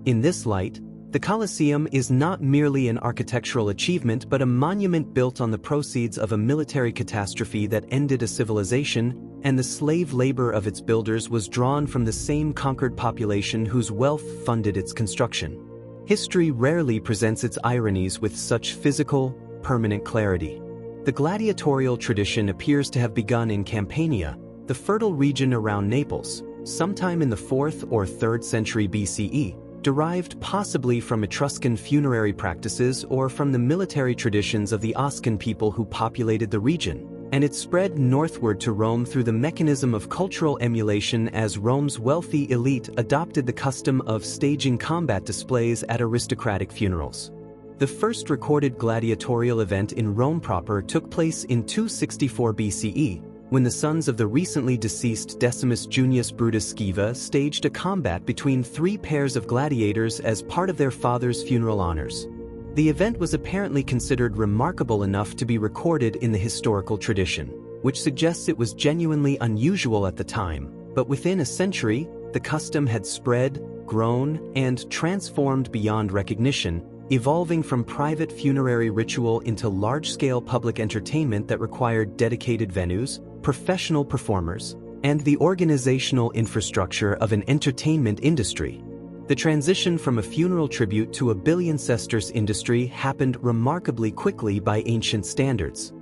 In this light, the Colosseum is not merely an architectural achievement but a monument built on the proceeds of a military catastrophe that ended a civilization, and the slave labor of its builders was drawn from the same conquered population whose wealth funded its construction. History rarely presents its ironies with such physical, permanent clarity. The gladiatorial tradition appears to have begun in Campania, the fertile region around Naples, sometime in the 4th or 3rd century BCE, derived possibly from Etruscan funerary practices or from the military traditions of the Oscan people who populated the region, and it spread northward to Rome through the mechanism of cultural emulation as Rome's wealthy elite adopted the custom of staging combat displays at aristocratic funerals. The first recorded gladiatorial event in Rome proper took place in 264 BCE, when the sons of the recently deceased Decimus Junius Brutus Scaeva staged a combat between 3 pairs of gladiators as part of their father's funeral honors. The event was apparently considered remarkable enough to be recorded in the historical tradition, which suggests it was genuinely unusual at the time, but within a century, the custom had spread, grown, and transformed beyond recognition, evolving from private funerary ritual into large-scale public entertainment that required dedicated venues, professional performers, and the organizational infrastructure of an entertainment industry. The transition from a funeral tribute to a billion sesterce industry happened remarkably quickly by ancient standards.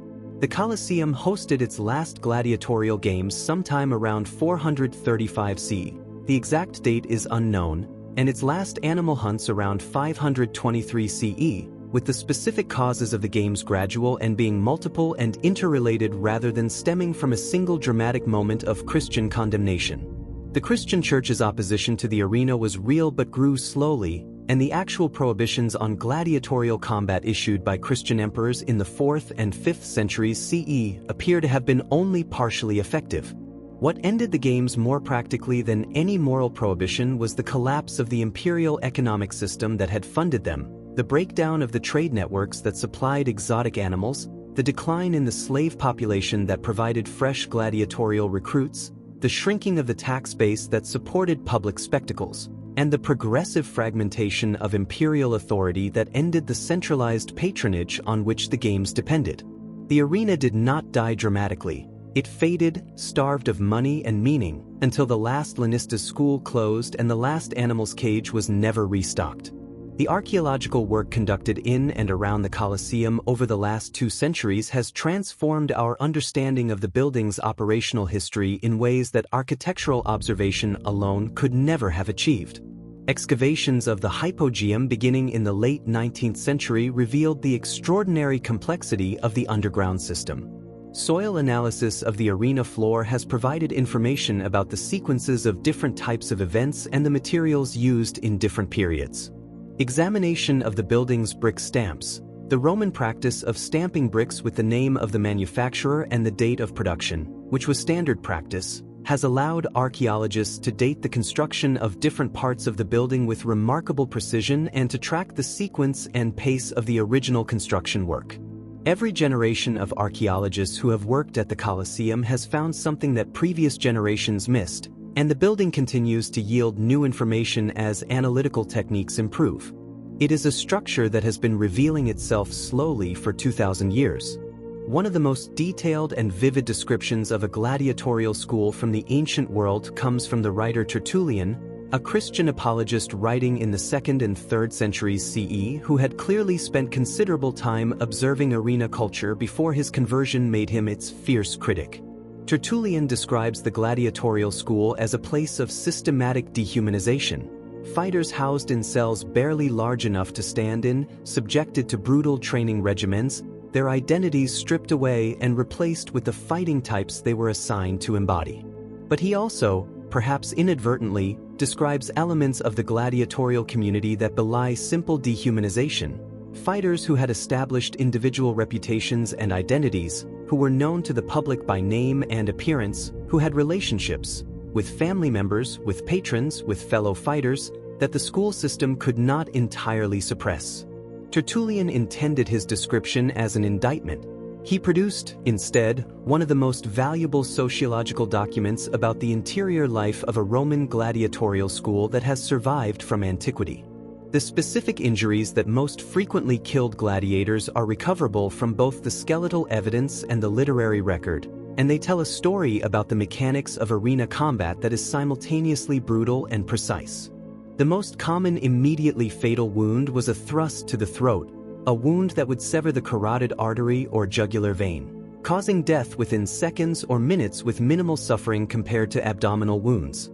The Colosseum hosted its last gladiatorial games sometime around 435 CE. The exact date is unknown, and its last animal hunts around 523 CE, with the specific causes of the games gradual and being multiple and interrelated rather than stemming from a single dramatic moment of Christian condemnation. The Christian Church's opposition to the arena was real but grew slowly, and the actual prohibitions on gladiatorial combat issued by Christian emperors in the 4th and 5th centuries CE appear to have been only partially effective. What ended the games more practically than any moral prohibition was the collapse of the imperial economic system that had funded them, the breakdown of the trade networks that supplied exotic animals, the decline in the slave population that provided fresh gladiatorial recruits, the shrinking of the tax base that supported public spectacles, and the progressive fragmentation of imperial authority that ended the centralized patronage on which the games depended. The arena did not die dramatically. It faded, starved of money and meaning, until the last Lanista school closed and the last animal's cage was never restocked. The archaeological work conducted in and around the Colosseum over the last 2 centuries has transformed our understanding of the building's operational history in ways that architectural observation alone could never have achieved. Excavations of the hypogeum beginning in the late 19th century revealed the extraordinary complexity of the underground system. Soil analysis of the arena floor has provided information about the sequences of different types of events and the materials used in different periods. Examination of the building's brick stamps. The Roman practice of stamping bricks with the name of the manufacturer and the date of production, which was standard practice, has allowed archaeologists to date the construction of different parts of the building with remarkable precision and to track the sequence and pace of the original construction work. Every generation of archaeologists who have worked at the Colosseum has found something that previous generations missed, and the building continues to yield new information as analytical techniques improve. It is a structure that has been revealing itself slowly for 2,000 years. One of the most detailed and vivid descriptions of a gladiatorial school from the ancient world comes from the writer Tertullian, a Christian apologist writing in the 2nd and 3rd centuries CE who had clearly spent considerable time observing arena culture before his conversion made him its fierce critic. Tertullian describes the gladiatorial school as a place of systematic dehumanization. Fighters housed in cells barely large enough to stand in, subjected to brutal training regimens, their identities stripped away and replaced with the fighting types they were assigned to embody. But he also, perhaps inadvertently, describes elements of the gladiatorial community that belie simple dehumanization. Fighters who had established individual reputations and identities, who were known to the public by name and appearance, who had relationships with family members, with patrons, with fellow fighters, that the school system could not entirely suppress. Tertullian intended his description as an indictment. He produced, instead, one of the most valuable sociological documents about the interior life of a Roman gladiatorial school that has survived from antiquity. The specific injuries that most frequently killed gladiators are recoverable from both the skeletal evidence and the literary record, and they tell a story about the mechanics of arena combat that is simultaneously brutal and precise. The most common immediately fatal wound was a thrust to the throat, a wound that would sever the carotid artery or jugular vein, causing death within seconds or minutes with minimal suffering compared to abdominal wounds.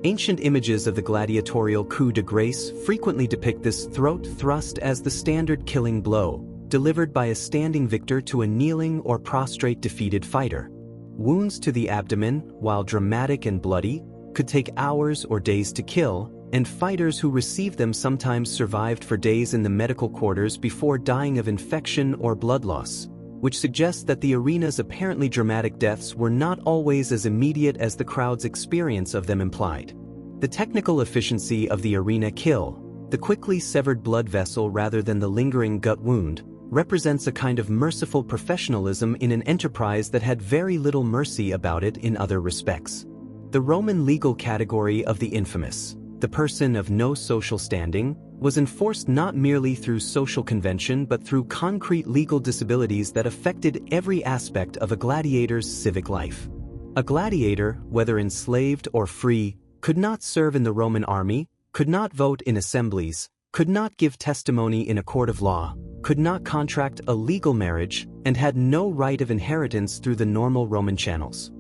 Ancient images of the gladiatorial coup de grace frequently depict this throat thrust as the standard killing blow, delivered by a standing victor to a kneeling or prostrate defeated fighter. Wounds to the abdomen, while dramatic and bloody, could take hours or days to kill, and fighters who received them sometimes survived for days in the medical quarters before dying of infection or blood loss, which suggests that the arena's apparently dramatic deaths were not always as immediate as the crowd's experience of them implied. The technical efficiency of the arena kill, the quickly severed blood vessel rather than the lingering gut wound, represents a kind of merciful professionalism in an enterprise that had very little mercy about it in other respects. The Roman legal category of the infamous, the person of no social standing, was enforced not merely through social convention but through concrete legal disabilities that affected every aspect of a gladiator's civic life. A gladiator, whether enslaved or free, could not serve in the Roman army, could not vote in assemblies, could not give testimony in a court of law, could not contract a legal marriage, and had no right of inheritance through the normal Roman channels.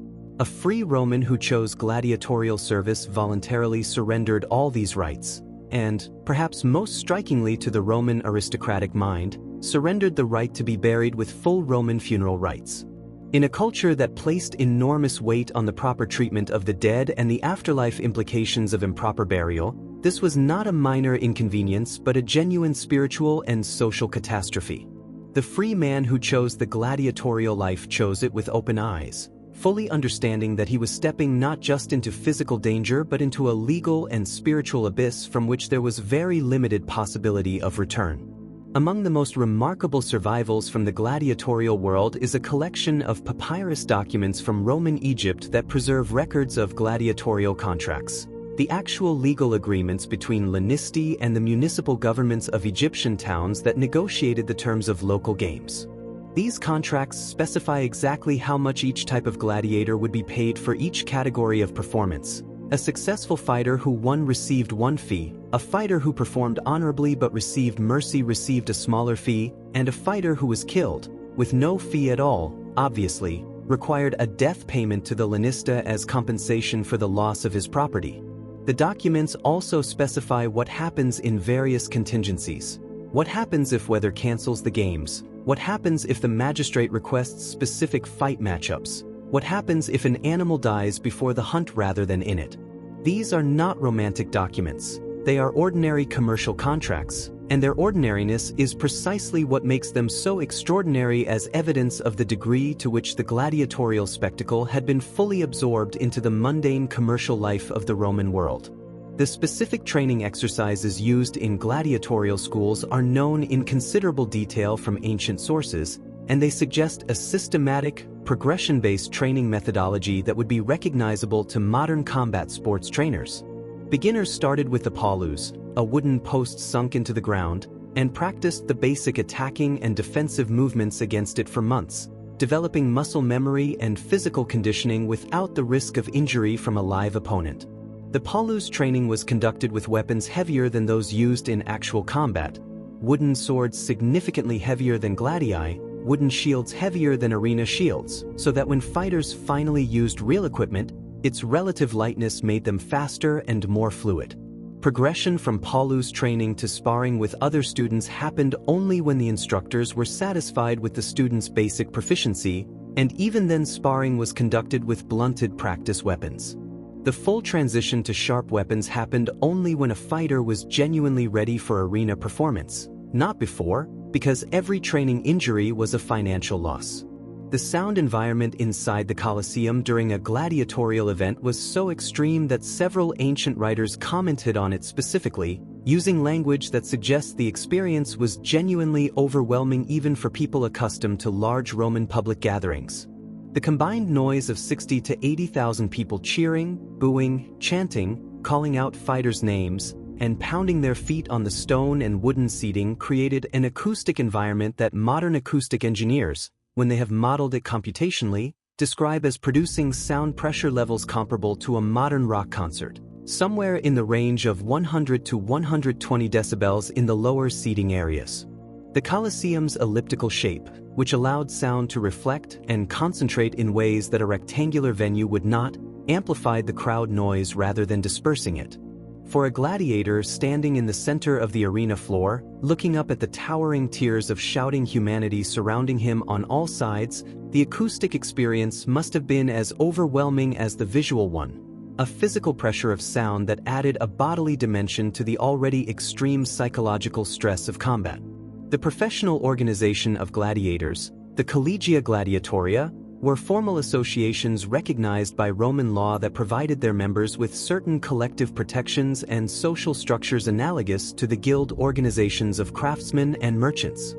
A free Roman who chose gladiatorial service voluntarily surrendered all these rights, and, perhaps most strikingly to the Roman aristocratic mind, surrendered the right to be buried with full Roman funeral rites. In a culture that placed enormous weight on the proper treatment of the dead and the afterlife implications of improper burial, this was not a minor inconvenience but a genuine spiritual and social catastrophe. The free man who chose the gladiatorial life chose it with open eyes, fully understanding that he was stepping not just into physical danger but into a legal and spiritual abyss from which there was very limited possibility of return. Among the most remarkable survivals from the gladiatorial world is a collection of papyrus documents from Roman Egypt that preserve records of gladiatorial contracts, the actual legal agreements between Lanisti and the municipal governments of Egyptian towns that negotiated the terms of local games. These contracts specify exactly how much each type of gladiator would be paid for each category of performance, A successful fighter who won received one fee, a fighter who performed honorably but received mercy received a smaller fee, and a fighter who was killed, with no fee at all, obviously, required a death payment to the lanista as compensation for the loss of his property. The documents also specify what happens in various contingencies. What happens if weather cancels the games? What happens if the magistrate requests specific fight matchups? What happens if an animal dies before the hunt rather than in it? These are not romantic documents. They are ordinary commercial contracts, and their ordinariness is precisely what makes them so extraordinary as evidence of the degree to which the gladiatorial spectacle had been fully absorbed into the mundane commercial life of the Roman world. The specific training exercises used in gladiatorial schools are known in considerable detail from ancient sources, and they suggest a systematic, progression-based training methodology that would be recognizable to modern combat sports trainers. Beginners started with the paulus, a wooden post sunk into the ground, and practiced the basic attacking and defensive movements against it for months, developing muscle memory and physical conditioning without the risk of injury from a live opponent. The paulus training was conducted with weapons heavier than those used in actual combat, wooden swords significantly heavier than gladii, wooden shields heavier than arena shields, so that when fighters finally used real equipment, its relative lightness made them faster and more fluid. Progression from paulus training to sparring with other students happened only when the instructors were satisfied with the students' basic proficiency, and even then sparring was conducted with blunted practice weapons. The full transition to sharp weapons happened only when a fighter was genuinely ready for arena performance, not before, because every training injury was a financial loss. The sound environment inside the Colosseum during a gladiatorial event was so extreme that several ancient writers commented on it specifically, using language that suggests the experience was genuinely overwhelming even for people accustomed to large Roman public gatherings. The combined noise of 60 to 80,000 people cheering, booing, chanting, calling out fighters' names, and pounding their feet on the stone and wooden seating created an acoustic environment that modern acoustic engineers, when they have modeled it computationally, describe as producing sound pressure levels comparable to a modern rock concert, somewhere in the range of 100 to 120 decibels in the lower seating areas. The Colosseum's elliptical shape, which allowed sound to reflect and concentrate in ways that a rectangular venue would not, amplified the crowd noise rather than dispersing it. For a gladiator standing in the center of the arena floor, looking up at the towering tiers of shouting humanity surrounding him on all sides, the acoustic experience must have been as overwhelming as the visual one, a physical pressure of sound that added a bodily dimension to the already extreme psychological stress of combat. The professional organization of gladiators, the Collegia Gladiatoria, were formal associations recognized by Roman law that provided their members with certain collective protections and social structures analogous to the guild organizations of craftsmen and merchants.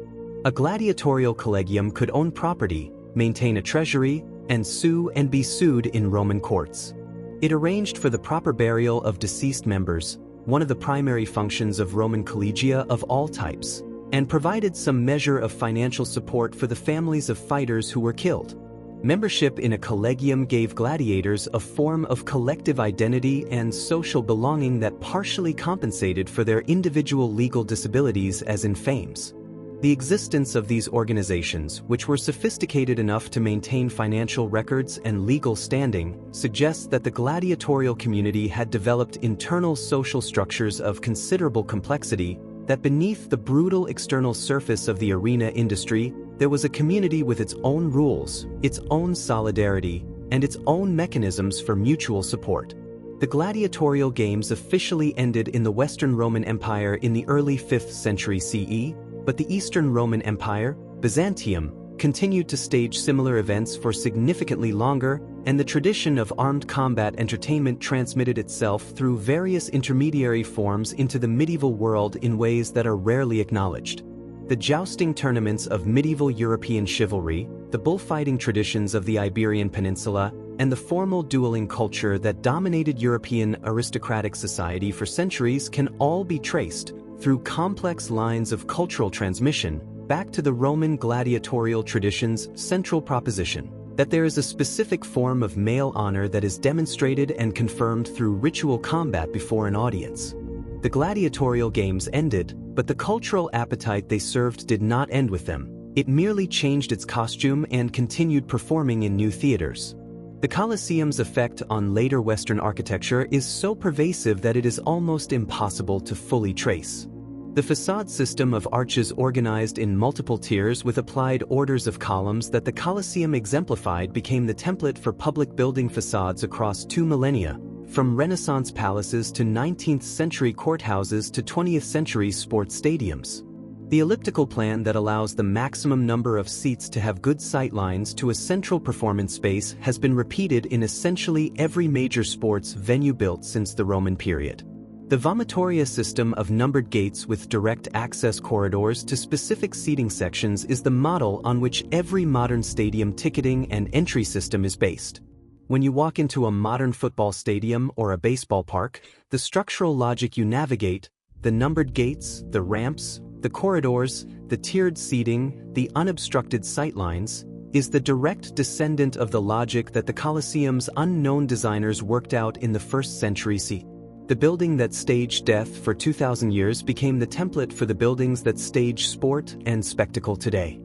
A gladiatorial collegium could own property, maintain a treasury, and sue and be sued in Roman courts. It arranged for the proper burial of deceased members, one of the primary functions of Roman collegia of all types, and provided some measure of financial support for the families of fighters who were killed. Membership in a collegium gave gladiators a form of collective identity and social belonging that partially compensated for their individual legal disabilities as in fames. The existence of these organizations, which were sophisticated enough to maintain financial records and legal standing, suggests that the gladiatorial community had developed internal social structures of considerable complexity, that beneath the brutal external surface of the arena industry, there was a community with its own rules, its own solidarity, and its own mechanisms for mutual support. The gladiatorial games officially ended in the Western Roman Empire in the early 5th century CE, but the Eastern Roman Empire, Byzantium, continued to stage similar events for significantly longer, and the tradition of armed combat entertainment transmitted itself through various intermediary forms into the medieval world in ways that are rarely acknowledged. The jousting tournaments of medieval European chivalry, the bullfighting traditions of the Iberian Peninsula, and the formal dueling culture that dominated European aristocratic society for centuries can all be traced, through complex lines of cultural transmission, back to the Roman gladiatorial tradition's central proposition. that there is a specific form of male honor that is demonstrated and confirmed through ritual combat before an audience. The gladiatorial games ended, but the cultural appetite they served did not end with them. It merely changed its costume and continued performing in new theaters. The Colosseum's effect on later Western architecture is so pervasive that it is almost impossible to fully trace. The facade system of arches organized in multiple tiers with applied orders of columns that the Colosseum exemplified became the template for public building facades across 2 millennia, from Renaissance palaces to 19th-century courthouses to 20th-century sports stadiums. The elliptical plan that allows the maximum number of seats to have good sightlines to a central performance space has been repeated in essentially every major sports venue built since the Roman period. The vomitoria system of numbered gates with direct access corridors to specific seating sections is the model on which every modern stadium ticketing and entry system is based. When you walk into a modern football stadium or a baseball park, the structural logic you navigate, the numbered gates, the ramps, the corridors, the tiered seating, the unobstructed sightlines, is the direct descendant of the logic that the Colosseum's unknown designers worked out in the 1st century CE. The building that staged death for 2,000 years became the template for the buildings that stage sport and spectacle today.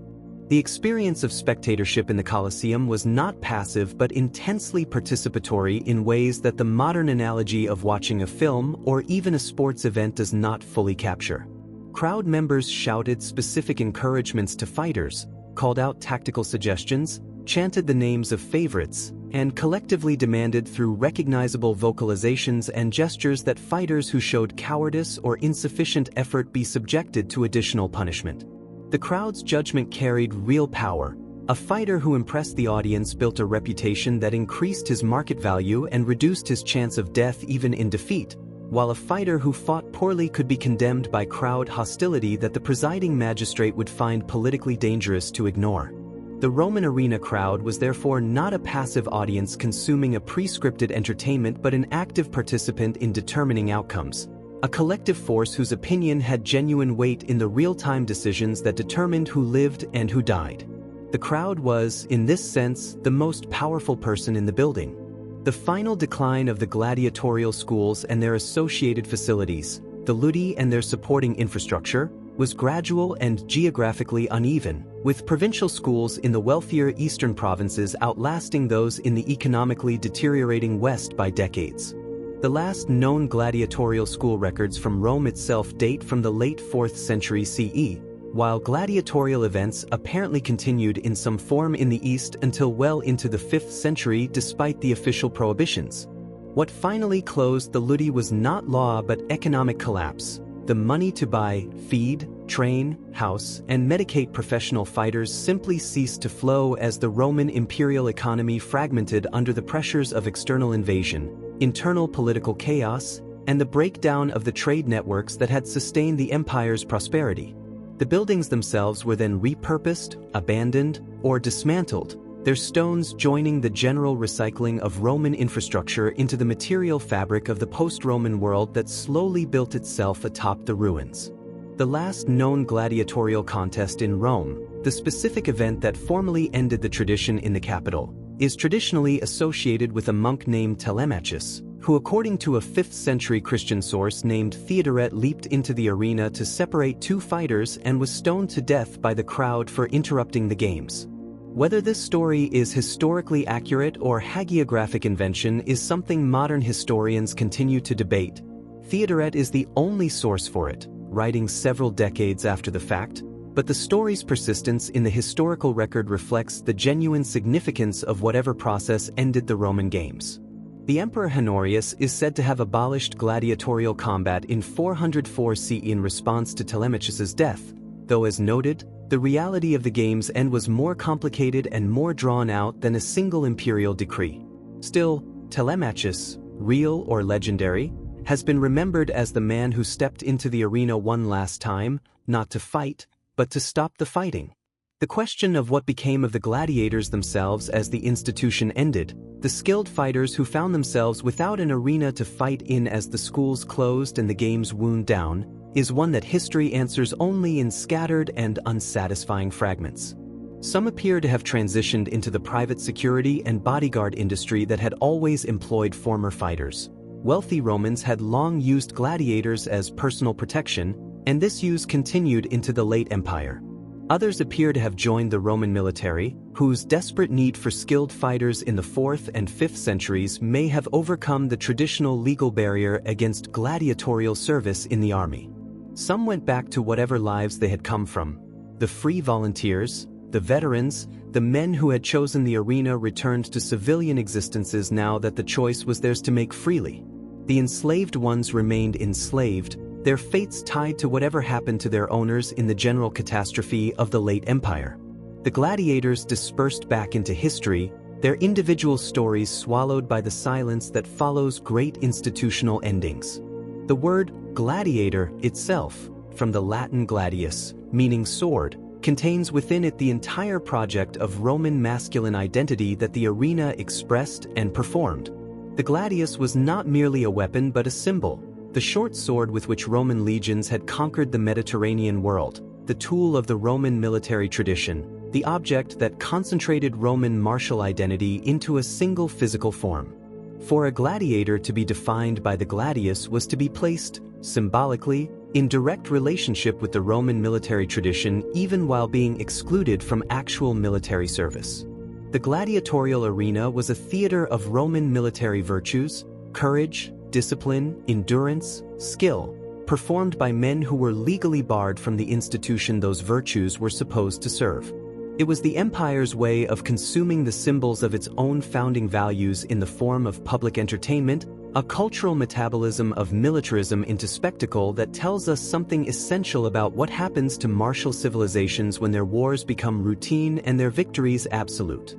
The experience of spectatorship in the Colosseum was not passive but intensely participatory in ways that the modern analogy of watching a film or even a sports event does not fully capture. Crowd members shouted specific encouragements to fighters, called out tactical suggestions, chanted the names of favorites, and collectively demanded through recognizable vocalizations and gestures that fighters who showed cowardice or insufficient effort be subjected to additional punishment. The crowd's judgment carried real power. A fighter who impressed the audience built a reputation that increased his market value and reduced his chance of death even in defeat, while a fighter who fought poorly could be condemned by crowd hostility that the presiding magistrate would find politically dangerous to ignore. The Roman arena crowd was therefore not a passive audience consuming a pre-scripted entertainment but an active participant in determining outcomes, a collective force whose opinion had genuine weight in the real-time decisions that determined who lived and who died. The crowd was, in this sense, the most powerful person in the building. The final decline of the gladiatorial schools and their associated facilities, the ludi and their supporting infrastructure, was gradual and geographically uneven, with provincial schools in the wealthier eastern provinces outlasting those in the economically deteriorating west by decades. The last known gladiatorial school records from Rome itself date from the late 4th century CE, while gladiatorial events apparently continued in some form in the East until well into the 5th century despite the official prohibitions. What finally closed the ludi was not law but economic collapse. The money to buy, feed, train, house, and medicate professional fighters simply ceased to flow as the Roman imperial economy fragmented under the pressures of external invasion, internal political chaos, and the breakdown of the trade networks that had sustained the empire's prosperity. The buildings themselves were then repurposed, abandoned, or dismantled, their stones joining the general recycling of Roman infrastructure into the material fabric of the post-Roman world that slowly built itself atop the ruins. The last known gladiatorial contest in Rome, the specific event that formally ended the tradition in the capital, is traditionally associated with a monk named Telemachus, who according to a 5th century Christian source named Theodoret leaped into the arena to separate 2 fighters and was stoned to death by the crowd for interrupting the games. Whether this story is historically accurate or hagiographic invention is something modern historians continue to debate. Theodoret is the only source for it, writing several decades after the fact, but the story's persistence in the historical record reflects the genuine significance of whatever process ended the Roman games. The Emperor Honorius is said to have abolished gladiatorial combat in 404 CE in response to Telemachus's death, though as noted, the reality of the game's end was more complicated and more drawn out than a single imperial decree. Still, Telemachus, real or legendary, has been remembered as the man who stepped into the arena one last time, not to fight, but to stop the fighting. The question of what became of the gladiators themselves as the institution ended, the skilled fighters who found themselves without an arena to fight in as the schools closed and the games wound down, is one that history answers only in scattered and unsatisfying fragments. Some appear to have transitioned into the private security and bodyguard industry that had always employed former fighters. Wealthy Romans had long used gladiators as personal protection, and this use continued into the late Empire. Others appear to have joined the Roman military, whose desperate need for skilled fighters in the 4th and 5th centuries may have overcome the traditional legal barrier against gladiatorial service in the army. Some went back to whatever lives they had come from. The free volunteers, the veterans, the men who had chosen the arena returned to civilian existences now that the choice was theirs to make freely. The enslaved ones remained enslaved, their fates tied to whatever happened to their owners in the general catastrophe of the late Empire. The gladiators dispersed back into history, their individual stories swallowed by the silence that follows great institutional endings. The word gladiator itself, from the Latin gladius, meaning sword, contains within it the entire project of Roman masculine identity that the arena expressed and performed. The gladius was not merely a weapon but a symbol, the short sword with which Roman legions had conquered the Mediterranean world, the tool of the Roman military tradition, the object that concentrated Roman martial identity into a single physical form. For a gladiator to be defined by the gladius was to be placed, symbolically, in direct relationship with the Roman military tradition even while being excluded from actual military service. The gladiatorial arena was a theater of Roman military virtues, courage, discipline, endurance, skill, performed by men who were legally barred from the institution those virtues were supposed to serve. It was the empire's way of consuming the symbols of its own founding values in the form of public entertainment, a cultural metabolism of militarism into spectacle that tells us something essential about what happens to martial civilizations when their wars become routine and their victories absolute.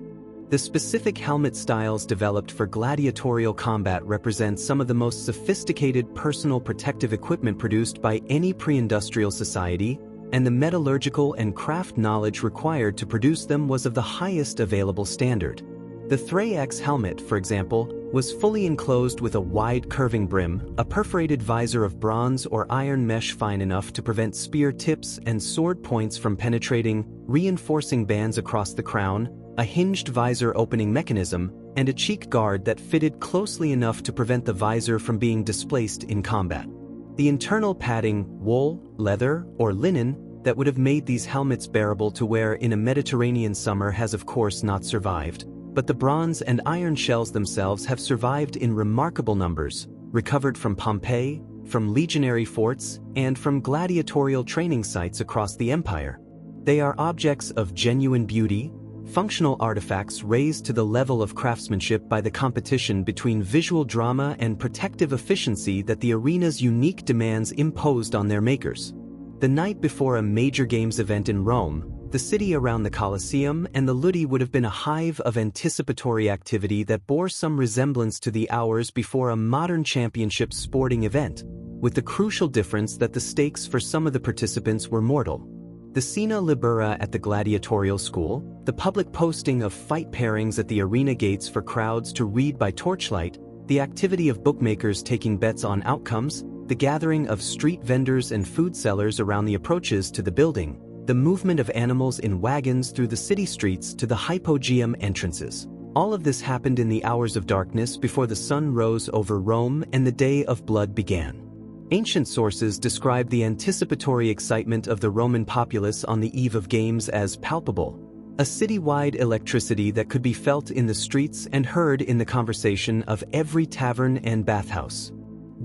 The specific helmet styles developed for gladiatorial combat represent some of the most sophisticated personal protective equipment produced by any pre-industrial society, and the metallurgical and craft knowledge required to produce them was of the highest available standard. The Thrax helmet, for example, was fully enclosed with a wide curving brim, a perforated visor of bronze or iron mesh fine enough to prevent spear tips and sword points from penetrating, reinforcing bands across the crown, a hinged visor opening mechanism, and a cheek guard that fitted closely enough to prevent the visor from being displaced in combat. The internal padding, wool, leather, or linen, that would have made these helmets bearable to wear in a Mediterranean summer has of course not survived, but the bronze and iron shells themselves have survived in remarkable numbers, recovered from Pompeii, from legionary forts, and from gladiatorial training sites across the empire. They are objects of genuine beauty, functional artifacts raised to the level of craftsmanship by the competition between visual drama and protective efficiency that the arena's unique demands imposed on their makers. The night before a major games event in Rome, the city around the Colosseum and the Ludi would have been a hive of anticipatory activity that bore some resemblance to the hours before a modern championship sporting event, with the crucial difference that the stakes for some of the participants were mortal. The Scena Libera at the gladiatorial school, the public posting of fight pairings at the arena gates for crowds to read by torchlight, the activity of bookmakers taking bets on outcomes, the gathering of street vendors and food sellers around the approaches to the building, the movement of animals in wagons through the city streets to the hypogeum entrances. All of this happened in the hours of darkness before the sun rose over Rome and the day of blood began. Ancient sources describe the anticipatory excitement of the Roman populace on the eve of games as palpable, a city-wide electricity that could be felt in the streets and heard in the conversation of every tavern and bathhouse.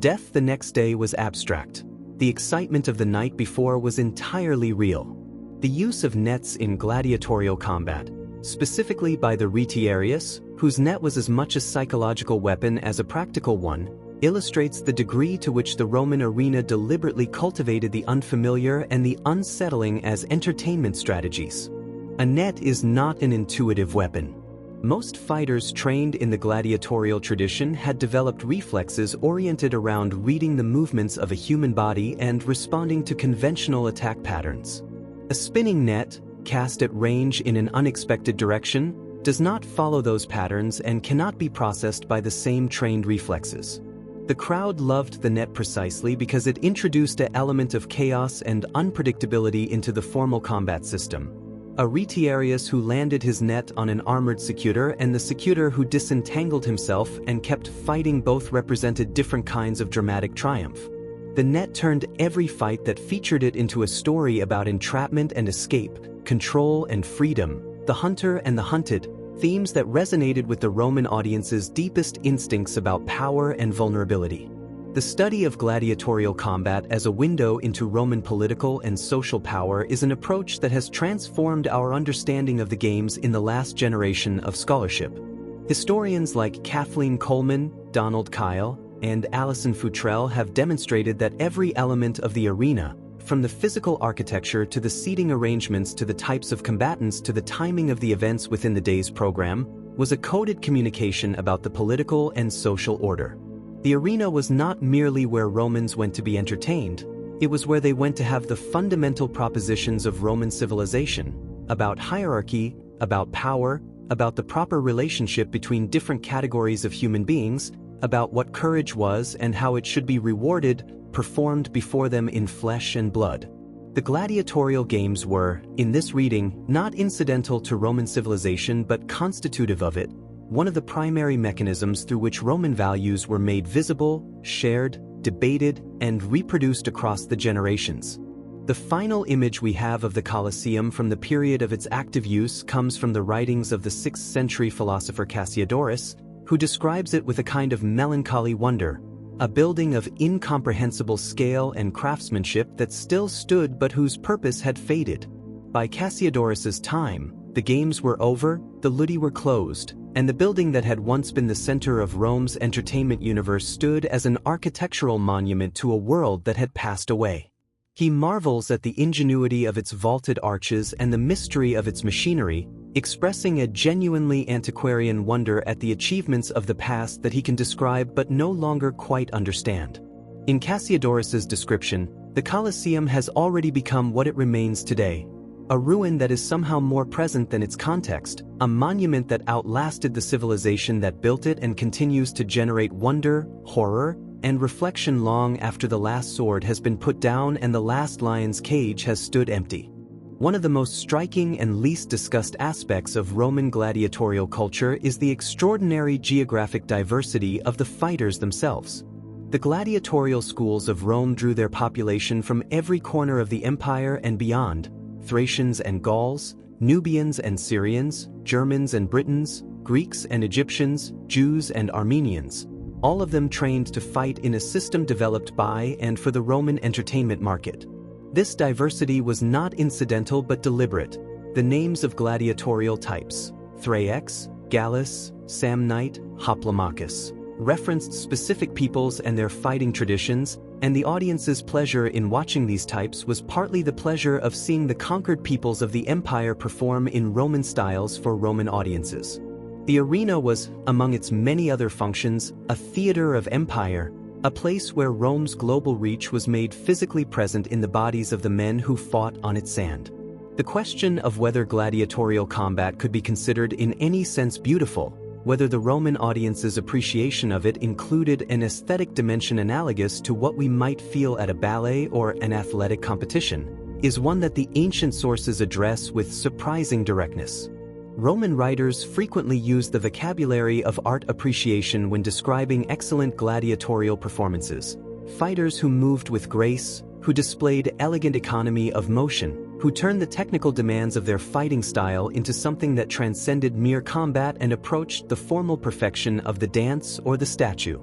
Death the next day was abstract. The excitement of the night before was entirely real. The use of nets in gladiatorial combat, specifically by the retiarius, whose net was as much a psychological weapon as a practical one, illustrates the degree to which the Roman arena deliberately cultivated the unfamiliar and the unsettling as entertainment strategies. A net is not an intuitive weapon. Most fighters trained in the gladiatorial tradition had developed reflexes oriented around reading the movements of a human body and responding to conventional attack patterns. A spinning net, cast at range in an unexpected direction, does not follow those patterns and cannot be processed by the same trained reflexes. The crowd loved the net precisely because it introduced an element of chaos and unpredictability into the formal combat system. A retiarius who landed his net on an armored secutor and the secutor who disentangled himself and kept fighting both represented different kinds of dramatic triumph. The net turned every fight that featured it into a story about entrapment and escape, control and freedom, the hunter and the hunted, themes that resonated with the Roman audience's deepest instincts about power and vulnerability. The study of gladiatorial combat as a window into Roman political and social power is an approach that has transformed our understanding of the games in the last generation of scholarship. Historians like Kathleen Coleman, Donald Kyle, and Alison Futrell have demonstrated that every element of the arena, from the physical architecture to the seating arrangements to the types of combatants to the timing of the events within the day's program, was a coded communication about the political and social order. The arena was not merely where Romans went to be entertained, it was where they went to have the fundamental propositions of Roman civilization, about hierarchy, about power, about the proper relationship between different categories of human beings, about what courage was and how it should be rewarded, performed before them in flesh and blood. The gladiatorial games were, in this reading, not incidental to Roman civilization but constitutive of it, one of the primary mechanisms through which Roman values were made visible, shared, debated, and reproduced across the generations. The final image we have of the Colosseum from the period of its active use comes from the writings of the 6th century philosopher Cassiodorus, who describes it with a kind of melancholy wonder, a building of incomprehensible scale and craftsmanship that still stood but whose purpose had faded. By Cassiodorus's time, the games were over, the ludi were closed, and the building that had once been the center of Rome's entertainment universe stood as an architectural monument to a world that had passed away. He marvels at the ingenuity of its vaulted arches and the mystery of its machinery, expressing a genuinely antiquarian wonder at the achievements of the past that he can describe but no longer quite understand. In Cassiodorus's description, the Colosseum has already become what it remains today, a ruin that is somehow more present than its context, a monument that outlasted the civilization that built it and continues to generate wonder, horror, and reflection long after the last sword has been put down and the last lion's cage has stood empty. One of the most striking and least discussed aspects of Roman gladiatorial culture is the extraordinary geographic diversity of the fighters themselves. The gladiatorial schools of Rome drew their population from every corner of the empire and beyond: Thracians and Gauls, Nubians and Syrians, Germans and Britons, Greeks and Egyptians, Jews and Armenians, all of them trained to fight in a system developed by and for the Roman entertainment market. This diversity was not incidental but deliberate. The names of gladiatorial types, Thraex, Gallus, Samnite, Hoplomachus, referenced specific peoples and their fighting traditions, and the audience's pleasure in watching these types was partly the pleasure of seeing the conquered peoples of the empire perform in Roman styles for Roman audiences. The arena was, among its many other functions, a theater of empire, a place where Rome's global reach was made physically present in the bodies of the men who fought on its sand. The question of whether gladiatorial combat could be considered in any sense beautiful, whether the Roman audience's appreciation of it included an aesthetic dimension analogous to what we might feel at a ballet or an athletic competition, is one that the ancient sources address with surprising directness. Roman writers frequently used the vocabulary of art appreciation when describing excellent gladiatorial performances. Fighters who moved with grace, who displayed elegant economy of motion, who turned the technical demands of their fighting style into something that transcended mere combat and approached the formal perfection of the dance or the statue.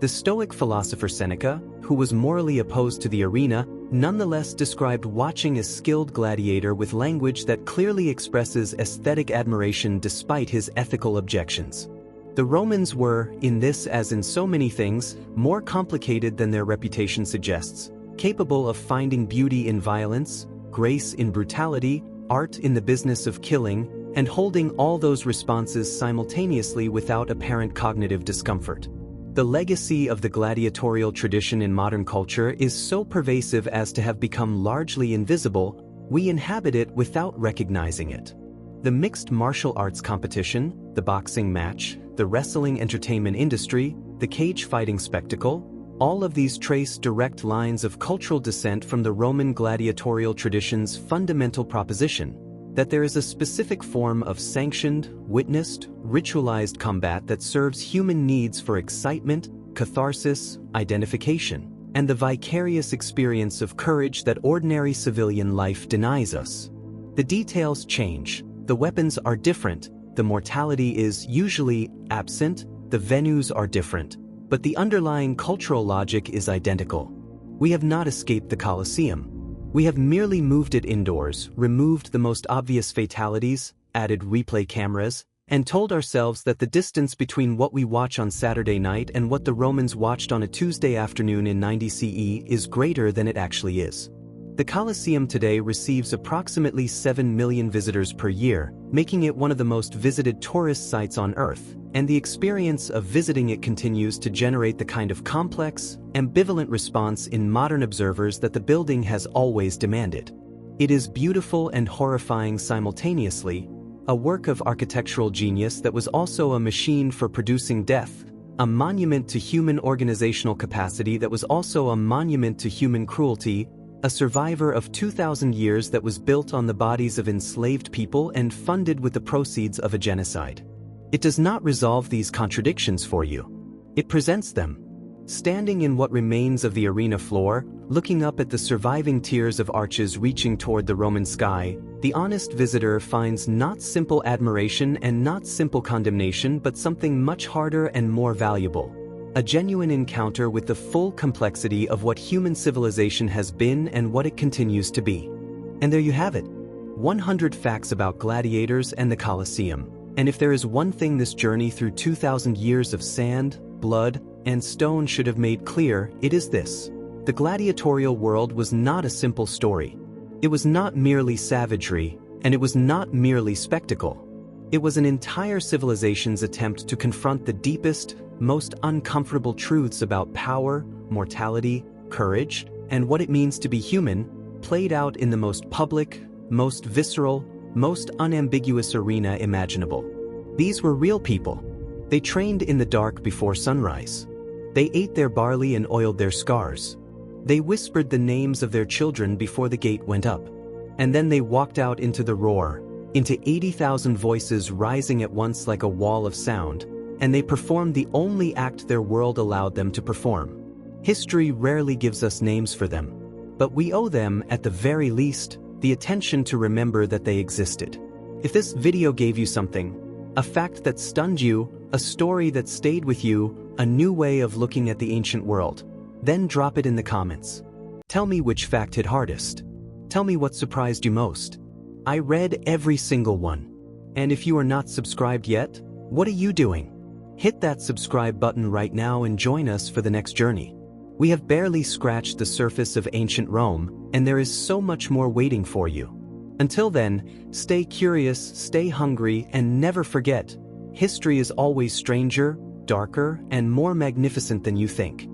The Stoic philosopher Seneca, who was morally opposed to the arena, nonetheless described watching a skilled gladiator with language that clearly expresses aesthetic admiration despite his ethical objections. The Romans were, in this as in so many things, more complicated than their reputation suggests, capable of finding beauty in violence, grace in brutality, art in the business of killing, and holding all those responses simultaneously without apparent cognitive discomfort. The legacy of the gladiatorial tradition in modern culture is so pervasive as to have become largely invisible, we inhabit it without recognizing it. The mixed martial arts competition, the boxing match, the wrestling entertainment industry, the cage fighting spectacle, all of these trace direct lines of cultural descent from the Roman gladiatorial tradition's fundamental proposition: that there is a specific form of sanctioned, witnessed, ritualized combat that serves human needs for excitement, catharsis, identification, and the vicarious experience of courage that ordinary civilian life denies us. The details change, the weapons are different, the mortality is usually absent, the venues are different, but the underlying cultural logic is identical. We have not escaped the Colosseum. We have merely moved it indoors, removed the most obvious fatalities, added replay cameras, and told ourselves that the distance between what we watch on Saturday night and what the Romans watched on a Tuesday afternoon in 90 CE is greater than it actually is. The Colosseum today receives approximately 7 million visitors per year, making it one of the most visited tourist sites on Earth, and the experience of visiting it continues to generate the kind of complex, ambivalent response in modern observers that the building has always demanded. It is beautiful and horrifying simultaneously, a work of architectural genius that was also a machine for producing death, a monument to human organizational capacity that was also a monument to human cruelty, a survivor of 2,000 years that was built on the bodies of enslaved people and funded with the proceeds of a genocide. It does not resolve these contradictions for you. It presents them. Standing in what remains of the arena floor, looking up at the surviving tiers of arches reaching toward the Roman sky, the honest visitor finds not simple admiration and not simple condemnation but something much harder and more valuable. A genuine encounter with the full complexity of what human civilization has been and what it continues to be. And there you have it. 100 facts about gladiators and the Colosseum. And if there is one thing this journey through 2,000 years of sand, blood, and stone should have made clear, it is this. The gladiatorial world was not a simple story. It was not merely savagery, and it was not merely spectacle. It was an entire civilization's attempt to confront the deepest, most uncomfortable truths about power, mortality, courage, and what it means to be human, played out in the most public, most visceral, most unambiguous arena imaginable. These were real people. They trained in the dark before sunrise. They ate their barley and oiled their scars. They whispered the names of their children before the gate went up. And then they walked out into the roar, into 80,000 voices rising at once like a wall of sound, and they performed the only act their world allowed them to perform. History rarely gives us names for them, but we owe them, at the very least, the attention to remember that they existed. If this video gave you something, a fact that stunned you, a story that stayed with you, a new way of looking at the ancient world, then drop it in the comments. Tell me which fact hit hardest. Tell me what surprised you most. I read every single one. And if you are not subscribed yet, what are you doing? Hit that subscribe button right now and join us for the next journey. We have barely scratched the surface of ancient Rome, and there is so much more waiting for you. Until then, stay curious, stay hungry, and never forget, history is always stranger, darker, and more magnificent than you think.